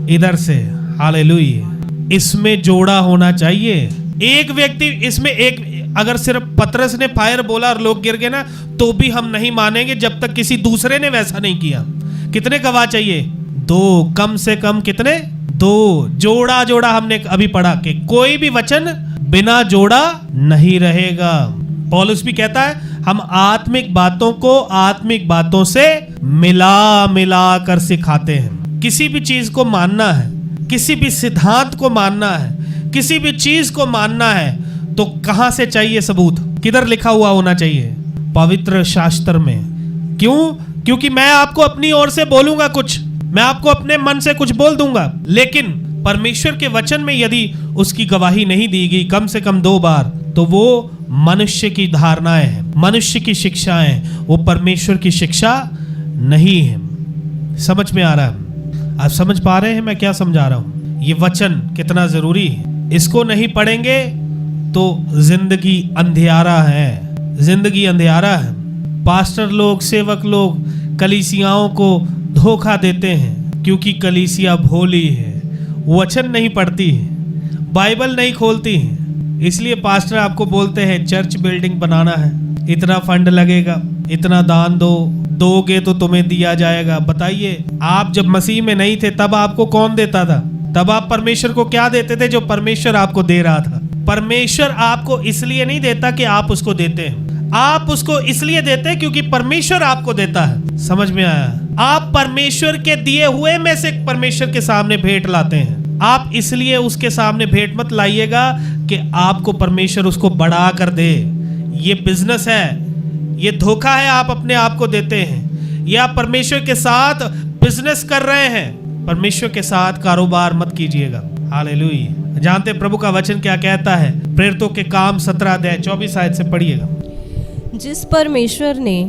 Speaker 1: इधर से। हालेलुया। इसमें जोड़ा होना चाहिए। एक व्यक्ति इसमें अगर सिर्फ पतरस ने फायर बोला और लोग गिर गए ना, तो भी हम नहीं मानेंगे जब तक किसी दूसरे ने वैसा नहीं किया। कितने गवाह चाहिए? 2, कम से कम कितने? 2। जोड़ा हमने अभी पढ़ा कि कोई भी वचन बिना जोड़ा नहीं रहेगा। पौलुस भी कहता है हम आत्मिक बातों को आत्मिक बातों से मिला कर सिखाते हैं। किसी भी चीज को मानना है, किसी भी सिद्धांत को मानना है, किसी भी चीज को मानना है, तो कहां से चाहिए सबूत? किधर लिखा हुआ होना चाहिए? पवित्र शास्त्र में। क्यों? क्योंकि मैं आपको अपनी ओर से बोलूंगा कुछ, मैं आपको अपने मन से कुछ बोल दूंगा, लेकिन परमेश्वर के वचन में यदि उसकी गवाही नहीं दी गई कम से कम 2 बार, तो वो मनुष्य की धारणाएं हैं, मनुष्य की शिक्षाएं, वो परमेश्वर की शिक्षा नहीं है। समझ में आ रहा है? आप समझ पा रहे हैं मैं क्या समझा रहा हूं? ये वचन कितना जरूरी है। इसको नहीं पढ़ेंगे तो जिंदगी अंधियारा है, जिंदगी अंधियारा है। पास्टर लोग, सेवक लोग कलीसियाओं को धोखा देते हैं क्योंकि कलीसिया भोली है, वचन नहीं पढ़ती है, बाइबल नहीं खोलती है। इसलिए पास्टर आपको बोलते हैं चर्च बिल्डिंग बनाना है, इतना फंड लगेगा, इतना दान दो, दोगे तो तुम्हें दिया जाएगा। बताइए, आप जब मसीह में नहीं थे तब आपको कौन देता था? तब आप परमेश्वर को क्या देते थे जो परमेश्वर आपको दे रहा था? परमेश्वर आपको इसलिए नहीं देता कि आप उसको देते हैं, आप उसको इसलिए देते हैं क्योंकि परमेश्वर आपको देता है। समझ में आया? आप परमेश्वर के दिए हुए में से परमेश्वर के सामने भेंट लाते हैं। आप इसलिए उसके सामने भेंट मत लाइएगा कि आपको परमेश्वर उसको बढ़ा कर दे। ये बिजनेस है, ये धोखा है, आप अपने आप को देते हैं। ये आप परमेश्वर के साथ बिजनेस कर रहे हैं, परमेश्वर के साथ कारोबार मत कीजिएगा। हालेलुया। जानते प्रभु का वचन क्या कहता है? प्रेरितों के काम 17 अध्याय 24 आयत से पढ़िएगा।
Speaker 2: जिस परमेश्वर ने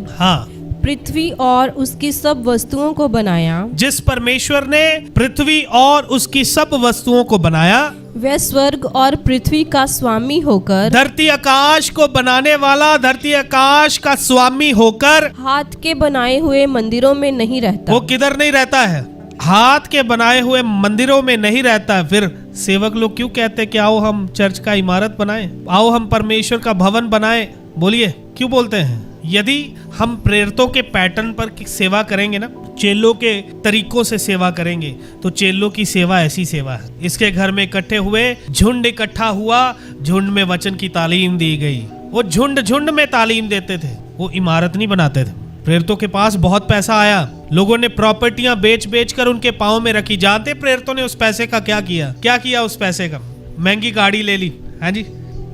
Speaker 2: पृथ्वी और उसकी सब वस्तुओं को बनाया,
Speaker 1: जिस परमेश्वर ने पृथ्वी और उसकी सब वस्तुओं को बनाया,
Speaker 2: वह स्वर्ग और पृथ्वी का स्वामी होकर,
Speaker 1: धरती आकाश को बनाने वाला, धरती आकाश का स्वामी होकर,
Speaker 2: हाथ के बनाए हुए मंदिरों में नहीं रहता।
Speaker 1: वो किधर नहीं रहता है? हाथ के बनाए हुए मंदिरों में नहीं रहता है। फिर सेवक लोग क्यों कहते कि आओ हम चर्च का इमारत बनाएं, आओ हम परमेश्वर का भवन बनाएं? बोलिए क्यों बोलते हैं? यदि हम प्रेरितों के पैटर्न पर सेवा करेंगे ना, चेलों के तरीकों से सेवा करेंगे, तो चेलों की सेवा ऐसी सेवा है। इसके घर में इकट्ठे हुए, झुंड इकट्ठा हुआ, झुंड में वचन की तालीम दी गई। वो झुंड झुंड में तालीम देते थे, वो इमारत नहीं बनाते थे। प्रेरितों के पास बहुत पैसा आया, लोगों ने प्रॉपर्टियां बेच बेच कर उनके पाँव में रखी। जानते प्रेरितों ने उस पैसे का क्या किया? क्या किया उस पैसे का? महंगी गाड़ी ले ली, है जी,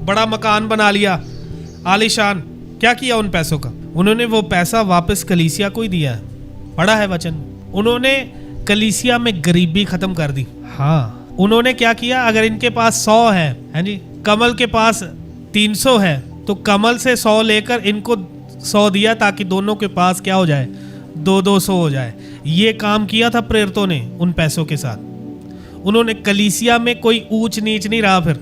Speaker 1: बड़ा मकान बना लिया आलीशान। क्या किया उन पैसों का? उन्होंने वो पैसा वापस कलीसिया को ही दिया है। पढ़ा है वचन, उन्होंने कलीसिया में गरीबी खत्म कर दी। हाँ, उन्होंने क्या किया? अगर इनके पास 100 है जी, कमल के पास 300 है, तो कमल से 100 लेकर इनको 100 दिया ताकि दोनों के पास क्या हो जाए? 200 हो जाए। ये काम किया था प्रेरितों ने उन पैसों के साथ। उन्होंने कलीसिया में कोई ऊंच नीच नहीं रहा, फिर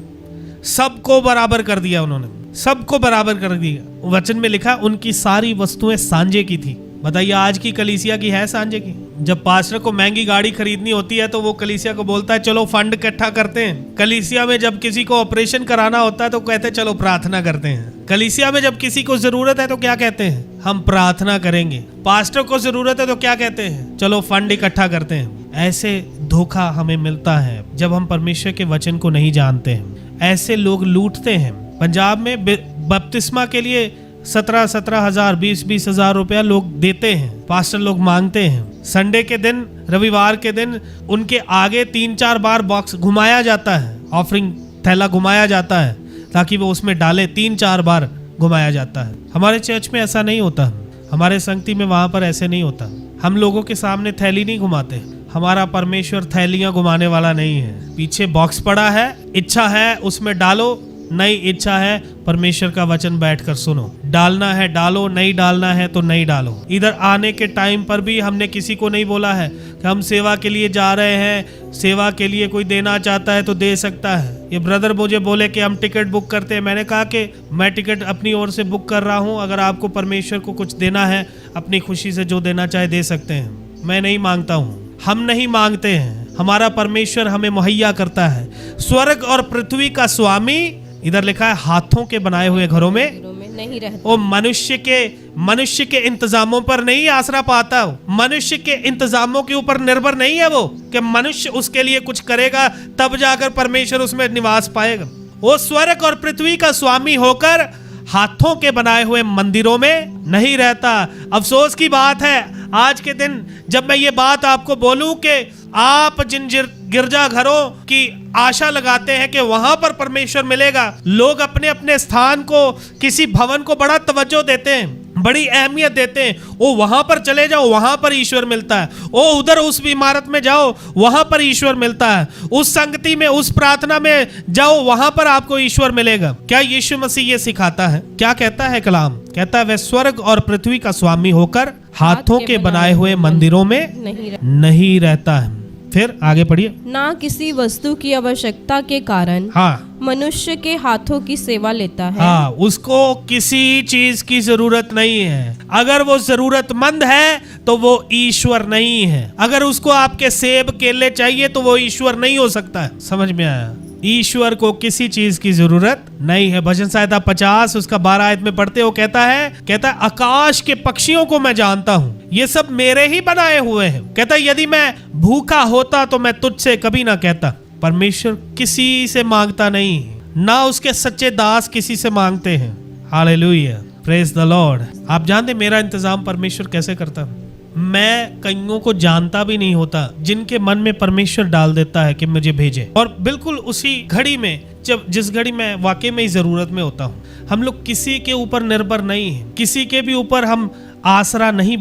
Speaker 1: सबको बराबर कर दिया। उन्होंने सबको बराबर कर दिया। वचन में लिखा उनकी सारी वस्तुएं सांझे की थी। बताइए आज की कलीसिया की है सांझे की? जब पास्टर को महंगी गाड़ी खरीदनी होती है तो वो कलीसिया को बोलता है चलो फंड इकट्ठा करते हैं। कलीसिया में जब किसी को ऑपरेशन कराना होता है तो कहते हैं चलो प्रार्थना करते हैं। कलीसिया में जब किसी को जरूरत है तो क्या कहते हैं? हम प्रार्थना करेंगे। पास्टर को जरूरत है तो क्या कहते हैं? चलो फंड इकट्ठा करते हैं। ऐसे धोखा हमें मिलता है जब हम परमेश्वर के वचन को नहीं जानते हैं। ऐसे लोग लूटते हैं। पंजाब में बपतिस्मा के लिए 17 हजार 20 हजार रुपया लोग देते हैं, पास्टर लोग मांगते हैं। संडे के दिन, रविवार के दिन उनके आगे 3-4 बार बॉक्स घुमाया जाता है, ऑफरिंग थैला घुमाया जाता है ताकि वो उसमें डाले। 3-4 बार घुमाया जाता है। हमारे चर्च में ऐसा नहीं होता, हमारे संगति में वहां पर ऐसे नहीं होता। हम लोगों के सामने थैली नहीं घुमाते। हमारा परमेश्वर थैलियां घुमाने वाला नहीं है। पीछे बॉक्स पड़ा है, इच्छा है उसमें डालो, नहीं इच्छा है परमेश्वर का वचन बैठकर सुनो। डालना है डालो, नहीं डालना है तो नहीं डालो। इधर आने के टाइम पर भी हमने किसी को नहीं बोला है कि हम सेवा के लिए जा रहे हैं, सेवा के लिए कोई देना चाहता है तो दे सकता है। ये ब्रदर मुझे बोले कि हम टिकट बुक करते हैं। मैंने कहा कि मैं टिकट अपनी ओर से बुक कर रहा हूँ, अगर आपको परमेश्वर को कुछ देना है अपनी खुशी से जो देना चाहे दे सकते हैं। मैं नहीं मांगता हूँ, हम नहीं मांगते हैं, हमारा परमेश्वर हमें मुहैया करता है। स्वर्ग और पृथ्वी का स्वामी, इधर लिखा है हाथों के बनाए हुए घरों में
Speaker 2: नहीं रहता।
Speaker 1: वो मनुष्य के इंतजामों पर नहीं आसरा पाता, मनुष्य के इंतजामों के ऊपर निर्भर नहीं है वो कि मनुष्य उसके लिए कुछ करेगा तब जाकर परमेश्वर उसमें निवास पाएगा। वो स्वर्ग और पृथ्वी का स्वामी होकर हाथों के बनाए हुए मंदिरों में नहीं रहता। अफसोस की बात है आज के दिन जब मैं ये बात आपको बोलूं कि आप जिन गिरजा घरों की आशा लगाते हैं कि वहां पर परमेश्वर मिलेगा, लोग अपने अपने स्थान को, किसी भवन को बड़ा तवज्जो देते हैं, बड़ी अहमियत देते हैं। ओ वहां पर चले जाओ, वहां पर ईश्वर मिलता है। ओ उधर उस इमारत में जाओ, वहां पर ईश्वर मिलता है। उस संगति में, उस प्रार्थना में जाओ, वहां पर आपको ईश्वर मिलेगा। क्या यीशु मसीह ये सिखाता है? क्या कहता है कलाम? कहता है वह स्वर्ग और पृथ्वी का स्वामी होकर हाथों के बनाए हुए मंदिरों में नहीं रहता है। फिर आगे पढ़िए।
Speaker 2: ना किसी वस्तु की आवश्यकता के कारण
Speaker 1: हाँ
Speaker 2: मनुष्य के हाथों की सेवा लेता है।
Speaker 1: हाँ, उसको किसी चीज की जरूरत नहीं है। अगर वो जरूरतमंद है तो वो ईश्वर नहीं है। अगर उसको आपके सेब केले चाहिए तो वो ईश्वर नहीं हो सकता है। समझ में आया? ईश्वर को किसी चीज की जरूरत नहीं है। भजन संहिता 50 उसका 12 आयत में पढ़ते हो, कहता है आकाश के पक्षियों को मैं जानता हूँ, ये सब मेरे ही बनाए हुए हैं। कहता है यदि मैं भूखा होता तो मैं तुझसे कभी ना कहता। परमेश्वर किसी से मांगता नहीं, ना उसके सच्चे दास किसी से मांगते हैं। Hallelujah, praise the Lord. आप जानते मेरा इंतजाम परमेश्वर कैसे करता? मैं कईयों को जानता भी नहीं होता जिनके मन में परमेश्वर डाल देता है कि मुझे भेजे, और बिल्कुल उसी घड़ी में जिस घड़ी में वाकई में ही जरूरत में होता हूँ। हम लोग किसी के ऊपर निर्भर नहीं है, किसी के भी ऊपर हम आसरा नहीं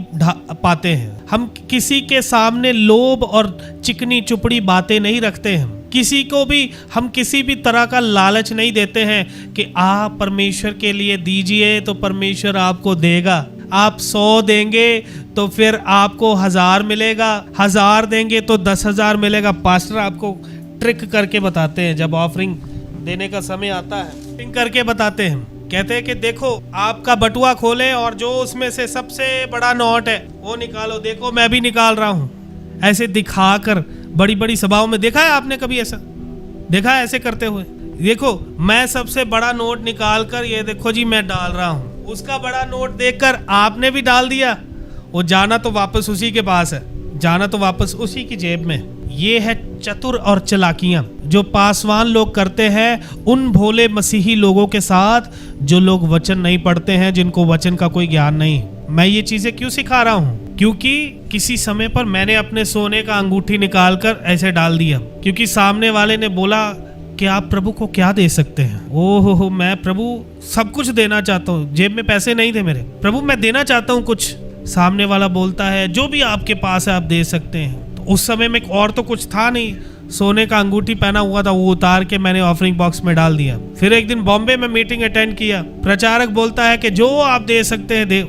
Speaker 1: पाते हैं। हम किसी के सामने लोभ और चिकनी चुपड़ी बातें नहीं रखते हैं। किसी को भी हम किसी भी तरह का लालच नहीं देते हैं कि आप परमेश्वर के लिए दीजिए तो परमेश्वर आपको देगा। आप 100 देंगे तो फिर आपको 1000 मिलेगा, 1000 देंगे तो 10,000 मिलेगा। पास्टर आपको ट्रिक करके बताते हैं, जब ऑफरिंग देने का समय आता है ट्रिक करके बताते हैं। कहते हैं कि देखो आपका बटुआ खोले और जो उसमें से सबसे बड़ा नोट है वो निकालो। देखो मैं भी निकाल रहा हूँ। ऐसे दिखाकर बड़ी बड़ी सभाओं में देखा है आपने कभी ऐसा देखा है ऐसे करते हुए? देखो मैं सबसे बड़ा नोट निकाल कर ये देखो जी मैं डाल रहा हूँ। उसका बड़ा नोट देखकर आपने भी डाल दिया। वो जाना तो वापस उसी के पास है, जाना तो वापस उसी की जेब में। ये है चतुर और चालाकियां जो पासवान लोग करते हैं उन भोले मसीही लोगों के साथ जो लोग वचन नहीं पढ़ते हैं, जिनको वचन का कोई ज्ञान नहीं। मैं ये चीजें क्यों सिखा रहा हूँ? क्योंकि किसी समय पर मैंने अपने सोने का अंगूठी निकालकर ऐसे डाल दिया, क्योंकि सामने वाले ने बोला कि आप प्रभु को क्या दे सकते हैं। ओहो, मैं प्रभु सब कुछ देना चाहता हूँ, जेब में पैसे नहीं थे मेरे, प्रभु मैं देना चाहता हूँ कुछ। सामने वाला बोलता है जो भी आपके पास है आप दे सकते हैं। तो उस समय में और तो कुछ था नहीं, सोने का अंगूठी पहना हुआ था, वो उतार के मैंने ऑफरिंग बॉक्स में डाल दिया। फिर एक दिन बॉम्बे में मीटिंग अटेंड किया, प्रचारक बोलता है कि जो आप दे सकते हैं दे।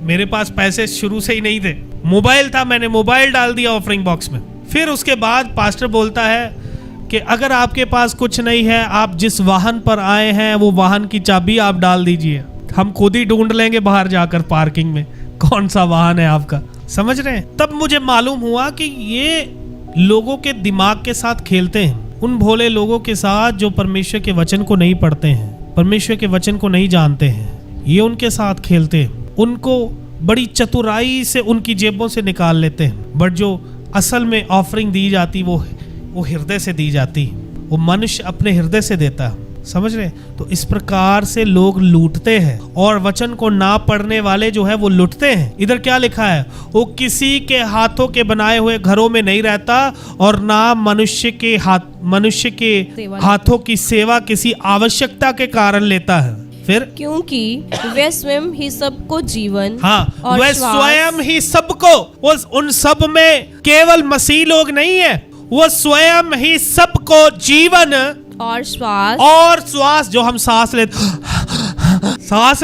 Speaker 1: मेरे पास पैसे शुरू से ही नहीं थे, मोबाइल था, मैंने मोबाइल डाल दिया ऑफरिंग बॉक्स में। फिर उसके बाद पास्टर बोलता है कि अगर आपके पास कुछ नहीं है, आप जिस वाहन पर आए हैं वो वाहन की चाबी आप डाल दीजिए, हम खुद ही ढूंढ लेंगे बाहर जाकर पार्किंग में कौन सा वाहन है आपका। समझ रहे हैं? तब मुझे मालूम हुआ कि ये लोगों के दिमाग के साथ खेलते हैं, उन भोले लोगों के साथ जो परमेश्वर के वचन को नहीं पढ़ते हैं, परमेश्वर के वचन को नहीं जानते हैं। ये उनके साथ खेलते हैं, उनको बड़ी चतुराई से उनकी जेबों से निकाल लेते हैं। बट जो असल में ऑफरिंग दी जाती वो हृदय से दी जाती, वो मनुष्य अपने हृदय से देता है। समझ रहे? तो इस प्रकार से लोग लूटते हैं और वचन को ना पढ़ने वाले जो है वो लूटते हैं। इधर क्या लिखा है? वो किसी के हाथों के बनाए हुए घरों में नहीं रहता और ना मनुष्य के हाथों की सेवा किसी आवश्यकता के कारण लेता है। फिर
Speaker 2: क्योंकि वह स्वयं ही सबको जीवन,
Speaker 1: हाँ,
Speaker 2: और
Speaker 1: वह स्वयं ही सबको, वो उन सब में केवल मसीह लोग नहीं है, वो स्वयं ही सबको जीवन
Speaker 2: और
Speaker 1: श्वास जो हम सांस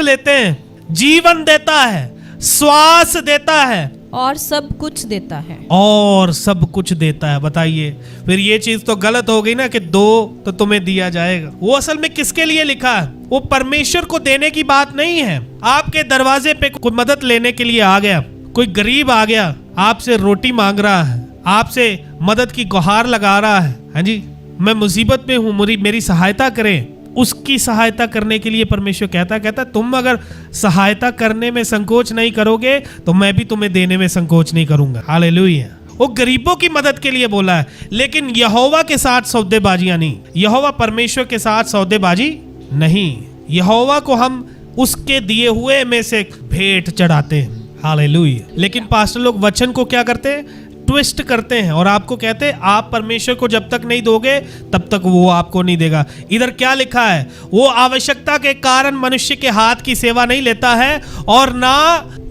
Speaker 1: लेते हैं, जीवन देता है, श्वास देता है
Speaker 2: और सब कुछ देता है,
Speaker 1: और सब कुछ देता है। बताइए, फिर ये चीज तो गलत हो गई ना कि दो तो तुम्हें दिया जाएगा। वो असल में किसके लिए लिखा है? वो परमेश्वर को देने की बात नहीं है। आपके दरवाजे पे कोई मदद लेने के लिए आ गया, कोई गरीब आ गया, आपसे रोटी मांग रहा है, आपसे मदद की गुहार लगा रहा है, हाँ जी मैं मुसीबत में हूँ, मेरी सहायता करें। उसकी सहायता करने के लिए परमेश्वर कहता तुम अगर सहायता करने में संकोच नहीं करोगे तो मैं भी तुम्हें देने में संकोच नहीं करूंगा। हालेलुया। वो गरीबों की मदद के लिए बोला है, लेकिन यहोवा के साथ सौदेबाजियां नहीं। यहोवा परमेश्वर के साथ सौदेबाजी नहीं। यहोवा को हम उसके दिए हुए में से भेंट चढ़ाते हैं। हालेलुया। लेकिन पास्टर लोग वचन को क्या करते हैं? ट्विस्ट करते हैं और आपको कहते हैं आप परमेश्वर को जब तक नहीं दोगे तब तक वो आपको नहीं देगा। इधर क्या लिखा है? वो आवश्यकता के कारण मनुष्य के हाथ की सेवा नहीं लेता है और ना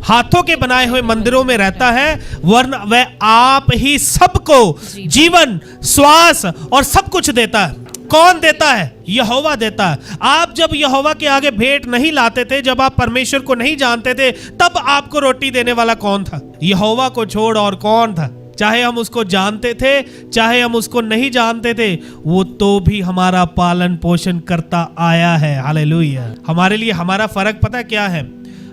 Speaker 1: हाथों के बनाए हुए मंदिरों में रहता है, वरना वह आप ही सबको जीवन, श्वास और सब कुछ देता है। कौन देता है? यहोवा देता है। आप जब यहोवा के आगे भेंट नहीं लाते थे, जब आप परमेश्वर को नहीं जानते थे, तब आपको रोटी देने वाला कौन था? यहोवा को छोड़ और कौन था? चाहे हम उसको जानते थे, चाहे हम उसको नहीं जानते थे, वो तो भी हमारा पालन पोषण करता आया है। हालेलुया। हमारे लिए हमारा फर्क पता क्या है?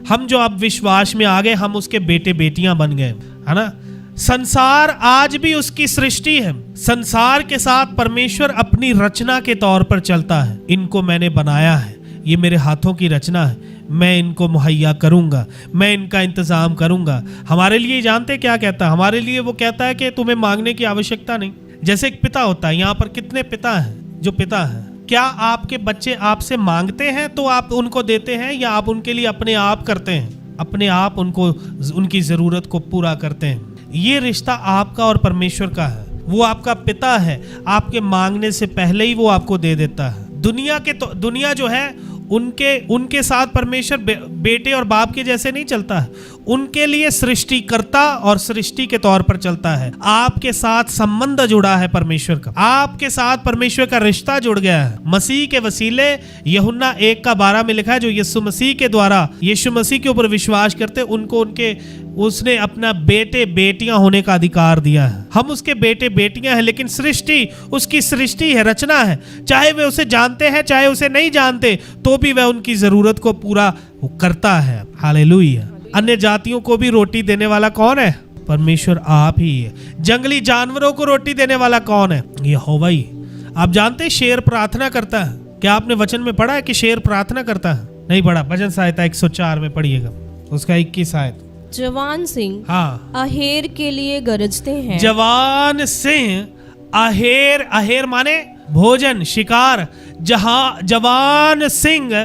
Speaker 1: हम जो अब विश्वास में आ गए, हम उसके बेटे बेटियां बन गए, है ना। संसार आज भी उसकी सृष्टि है। संसार के साथ परमेश्वर अपनी रचना के तौर पर चलता है। इनको मैंने बनाया है, ये मेरे हाथों की रचना है, मैं इनको मुहैया करूंगा, मैं इनका इंतजाम करूंगा। हमारे लिए जानते क्या कहता है? हमारे लिए वो कहता है कि तुम्हें मांगने की आवश्यकता नहीं। जैसे एक पिता होता है, यहाँ पर कितने पिता हैं? जो पिता हैं, क्या आपके बच्चे आपसे मांगते हैं तो आप उनको देते हैं, या आप उनके लिए अपने आप करते हैं, अपने आप उनको उनकी जरूरत को पूरा करते हैं? ये रिश्ता आपका और परमेश्वर का है। वो आपका पिता है, आपके मांगने से पहले ही वो आपको दे देता है। दुनिया जो है उनके साथ परमेश्वर बेटे और बाप के जैसे नहीं चलता है। उनके लिए सृष्टिकर्ता और सृष्टि के तौर पर चलता है। आपके साथ संबंध जुड़ा है परमेश्वर का, आपके साथ परमेश्वर का रिश्ता जुड़ गया है मसीह के वसीले। यूहन्ना 1:12 में लिखा है, जो यीशु मसीह के द्वारा यीशु मसीह के ऊपर विश्वास करते उनको उसने अपना बेटे बेटियां होने का अधिकार दिया है। हम उसके बेटे बेटियां हैं, लेकिन सृष्टि उसकी सृष्टि है, रचना है। चाहे वे उसे जानते हैं, चाहे उसे नहीं जानते, तो भी वह उनकी जरूरत को पूरा करता है। हालेलुया। अन्य जातियों को भी रोटी देने वाला कौन है? परमेश्वर आप ही है। जंगली जानवरों को रोटी देने वाला कौन है? यहोवा ही। आप जानते हैं शेर प्रार्थना करता है। क्या आपने वचन में पढ़ा है कि शेर प्रार्थना करता है? नहीं पढ़ा। भजन संहिता 104 में पढ़िएगा, उसका 21 आयत।
Speaker 2: जवान सिंह
Speaker 1: हाँ,
Speaker 2: अहेर के लिए गरजते हैं।
Speaker 1: जवान सिंह अहेर माने भोजन, शिकार। जवान सिंह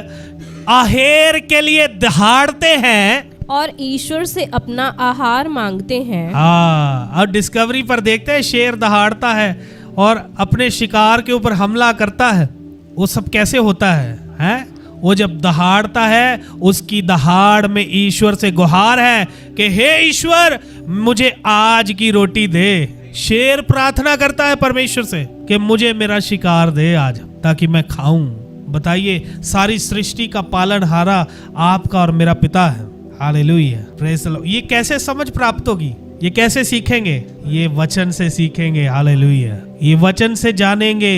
Speaker 1: अहेर के लिए दहाड़ते हैं
Speaker 2: और ईश्वर से अपना आहार मांगते हैं।
Speaker 1: हाँ, और डिस्कवरी पर देखते हैं शेर दहाड़ता है और अपने शिकार के ऊपर हमला करता है। वो सब कैसे होता है? वो जब दहाड़ता है, उसकी दहाड़ में ईश्वर से गुहार है कि हे ईश्वर, मुझे आज की रोटी दे। शेर प्रार्थना करता है परमेश्वर से कि मुझे मेरा शिकार दे आज, ताकि मैं खाऊं। बताइए, सारी सृष्टि का पालनहारा आपका और मेरा पिता है। Hallelujah, praise the Lord. ये कैसे समझ प्राप्त होगी? ये कैसे सीखेंगे? ये वचन से सीखेंगे। हालेलुया। ये वचन से जानेंगे।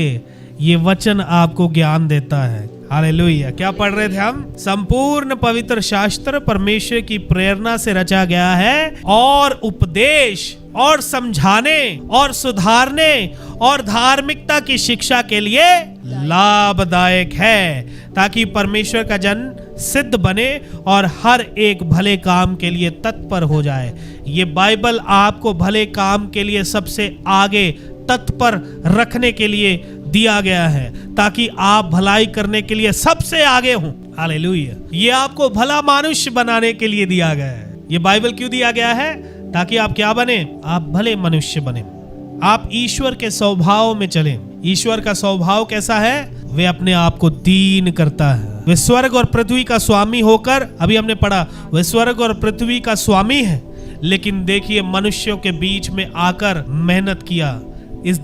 Speaker 1: ये वचन आपको ज्ञान देता है। हालेलुया। क्या पढ़ रहे थे हम? संपूर्ण पवित्र शास्त्र परमेश्वर की प्रेरणा से रचा गया है और उपदेश और समझाने और सुधारने और धार्मिकता की शिक्षा के लिए लाभदायक है, ताकि परमेश्वर का जन सिद्ध बने और हर एक भले काम के लिए तत्पर हो जाए। ये बाइबल आपको भले काम के लिए सबसे आगे तत्पर रखने के लिए दिया गया है, ताकि आप भलाई करने के लिए सबसे आगे हों। हालेलुया। ये आपको भला मनुष्य बनाने के लिए दिया गया है। ये बाइबल क्यों दिया गया है? ताकि आप क्या बने? आप भले मनुष्य बने। आप ईश्वर के स्वभाव में चलें। ईश्वर का स्वभाव कैसा है? वे अपने आप को दीन करता है। वे स्वर्ग और पृथ्वी का स्वामी होकर, अभी हमने पढ़ा, वे स्वर्ग और पृथ्वी का स्वामी है, लेकिन देखिए मनुष्यों के बीच में आकर मेहनत किया, इस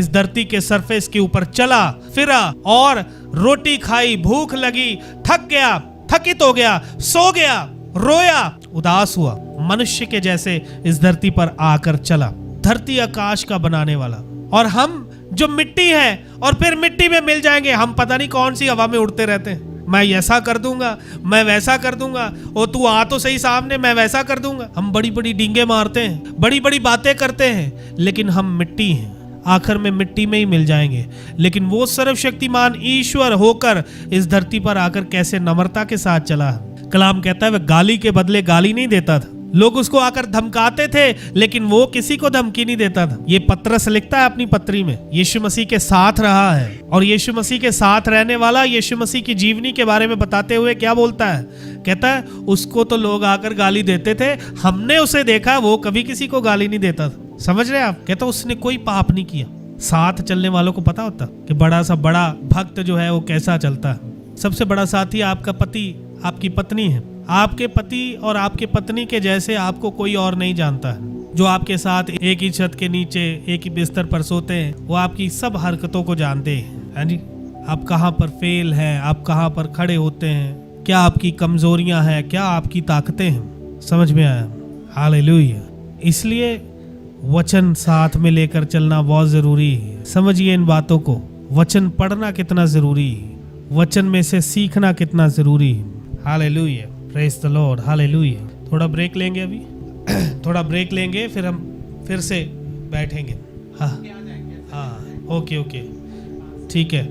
Speaker 1: धरती के सरफेस के ऊपर चला फिरा और रोटी खाई, भूख लगी, थक गया, थकित हो गया, सो गया, रोया, उदास हुआ। मनुष्य के जैसे इस धरती पर आकर चला, धरती आकाश का बनाने वाला। और हम जो मिट्टी है और फिर मिट्टी में मिल जाएंगे। हम पता नहीं कौन सी हवा में उड़ते रहते हैं। मैं ऐसा कर दूंगा, मैं वैसा कर दूंगा, और तू आ तो सही सामने, मैं वैसा कर दूंगा। हम बड़ी बड़ी डींगे मारते हैं, बड़ी बड़ी बातें करते हैं, लेकिन हम मिट्टी हैं। आखिर में मिट्टी में ही मिल जाएंगे। लेकिन वो सर्वशक्तिमान ईश्वर होकर इस धरती पर आकर कैसे नम्रता के साथ चला। कलाम कहता है वह गाली के बदले गाली नहीं देता था। लोग उसको आकर धमकाते थे, लेकिन वो किसी को धमकी नहीं देता था। ये पत्रस लिखता है अपनी पत्री में, यीशु मसीह के साथ रहा है, और यीशु मसीह के साथ रहने वाला यीशु मसीह की जीवनी के बारे में बताते हुए क्या बोलता है? कहता है उसको तो लोग आकर गाली देते थे, हमने उसे देखा वो कभी किसी को गाली नहीं देता था। समझ रहे आप? कहता उसने कोई पाप नहीं किया। साथ चलने वालों को पता होता कि बड़ा सा बड़ा भक्त जो है वो कैसा चलता है। सबसे बड़ा साथी आपका पति, आपकी पत्नी है। आपके पति और आपके पत्नी के जैसे आपको कोई और नहीं जानता है। जो आपके साथ एक ही छत के नीचे एक ही बिस्तर पर सोते हैं, वो आपकी सब हरकतों को जानते हैं जी। आप कहाँ पर फेल हैं, आप कहाँ पर खड़े होते हैं, क्या आपकी कमजोरियां हैं, क्या आपकी ताकतें हैं। समझ में आया? हालेलुया। इसलिए वचन साथ में लेकर चलना बहुत ज़रूरी है। समझिए इन बातों को। वचन पढ़ना कितना ज़रूरी है, वचन में से सीखना कितना ज़रूरी है। Hallelujah, praise the Lord, hallelujah. थोड़ा ब्रेक लेंगे अभी थोड़ा ब्रेक लेंगे, फिर हम फिर से बैठेंगे। हाँ, ओके, ठीक है।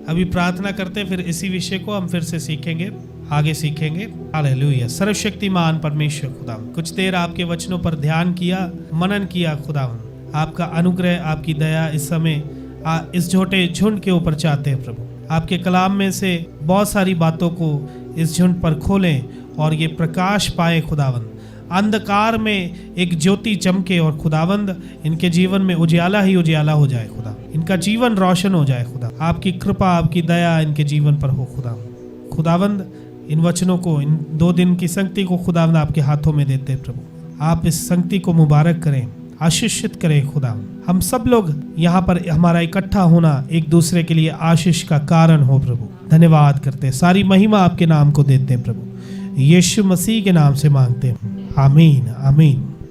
Speaker 1: अभी प्रार्थना करते, फिर इसी विषय को हम फिर से सीखेंगे, आगे सीखेंगे। हालेलुया। सर्वशक्तिमान परमेश्वर खुदा, कुछ देर आपके वचनों पर ध्यान किया, मनन किया खुदा। आपका अनुग्रह, आपकी दया इस समय इस छोटे झुंड के ऊपर चाहते हैं प्रभु। आपके कलाम में से बहुत सारी बातों को इस झुंड पर खोलें और ये प्रकाश पाए खुदावंद। अंधकार में एक ज्योति चमके और खुदावंद इनके जीवन में उजियाला ही उजियाला हो जाए खुदा। इनका जीवन रोशन हो जाए खुदा। आपकी कृपा, आपकी दया इनके जीवन पर हो खुदा। खुदावंद इन वचनों को, इन 2 दिन की संगति को खुदावंद आपके हाथों में देते हैं प्रभु। आप इस संगति को मुबारक करें, आशीषित करें खुदा। हम सब लोग यहाँ पर हमारा इकट्ठा होना एक दूसरे के लिए आशीष का कारण हो प्रभु। धन्यवाद करते हैं, सारी महिमा आपके नाम को देते हैं प्रभु। यीशु मसीह के नाम से मांगते हैं, आमीन, आमीन।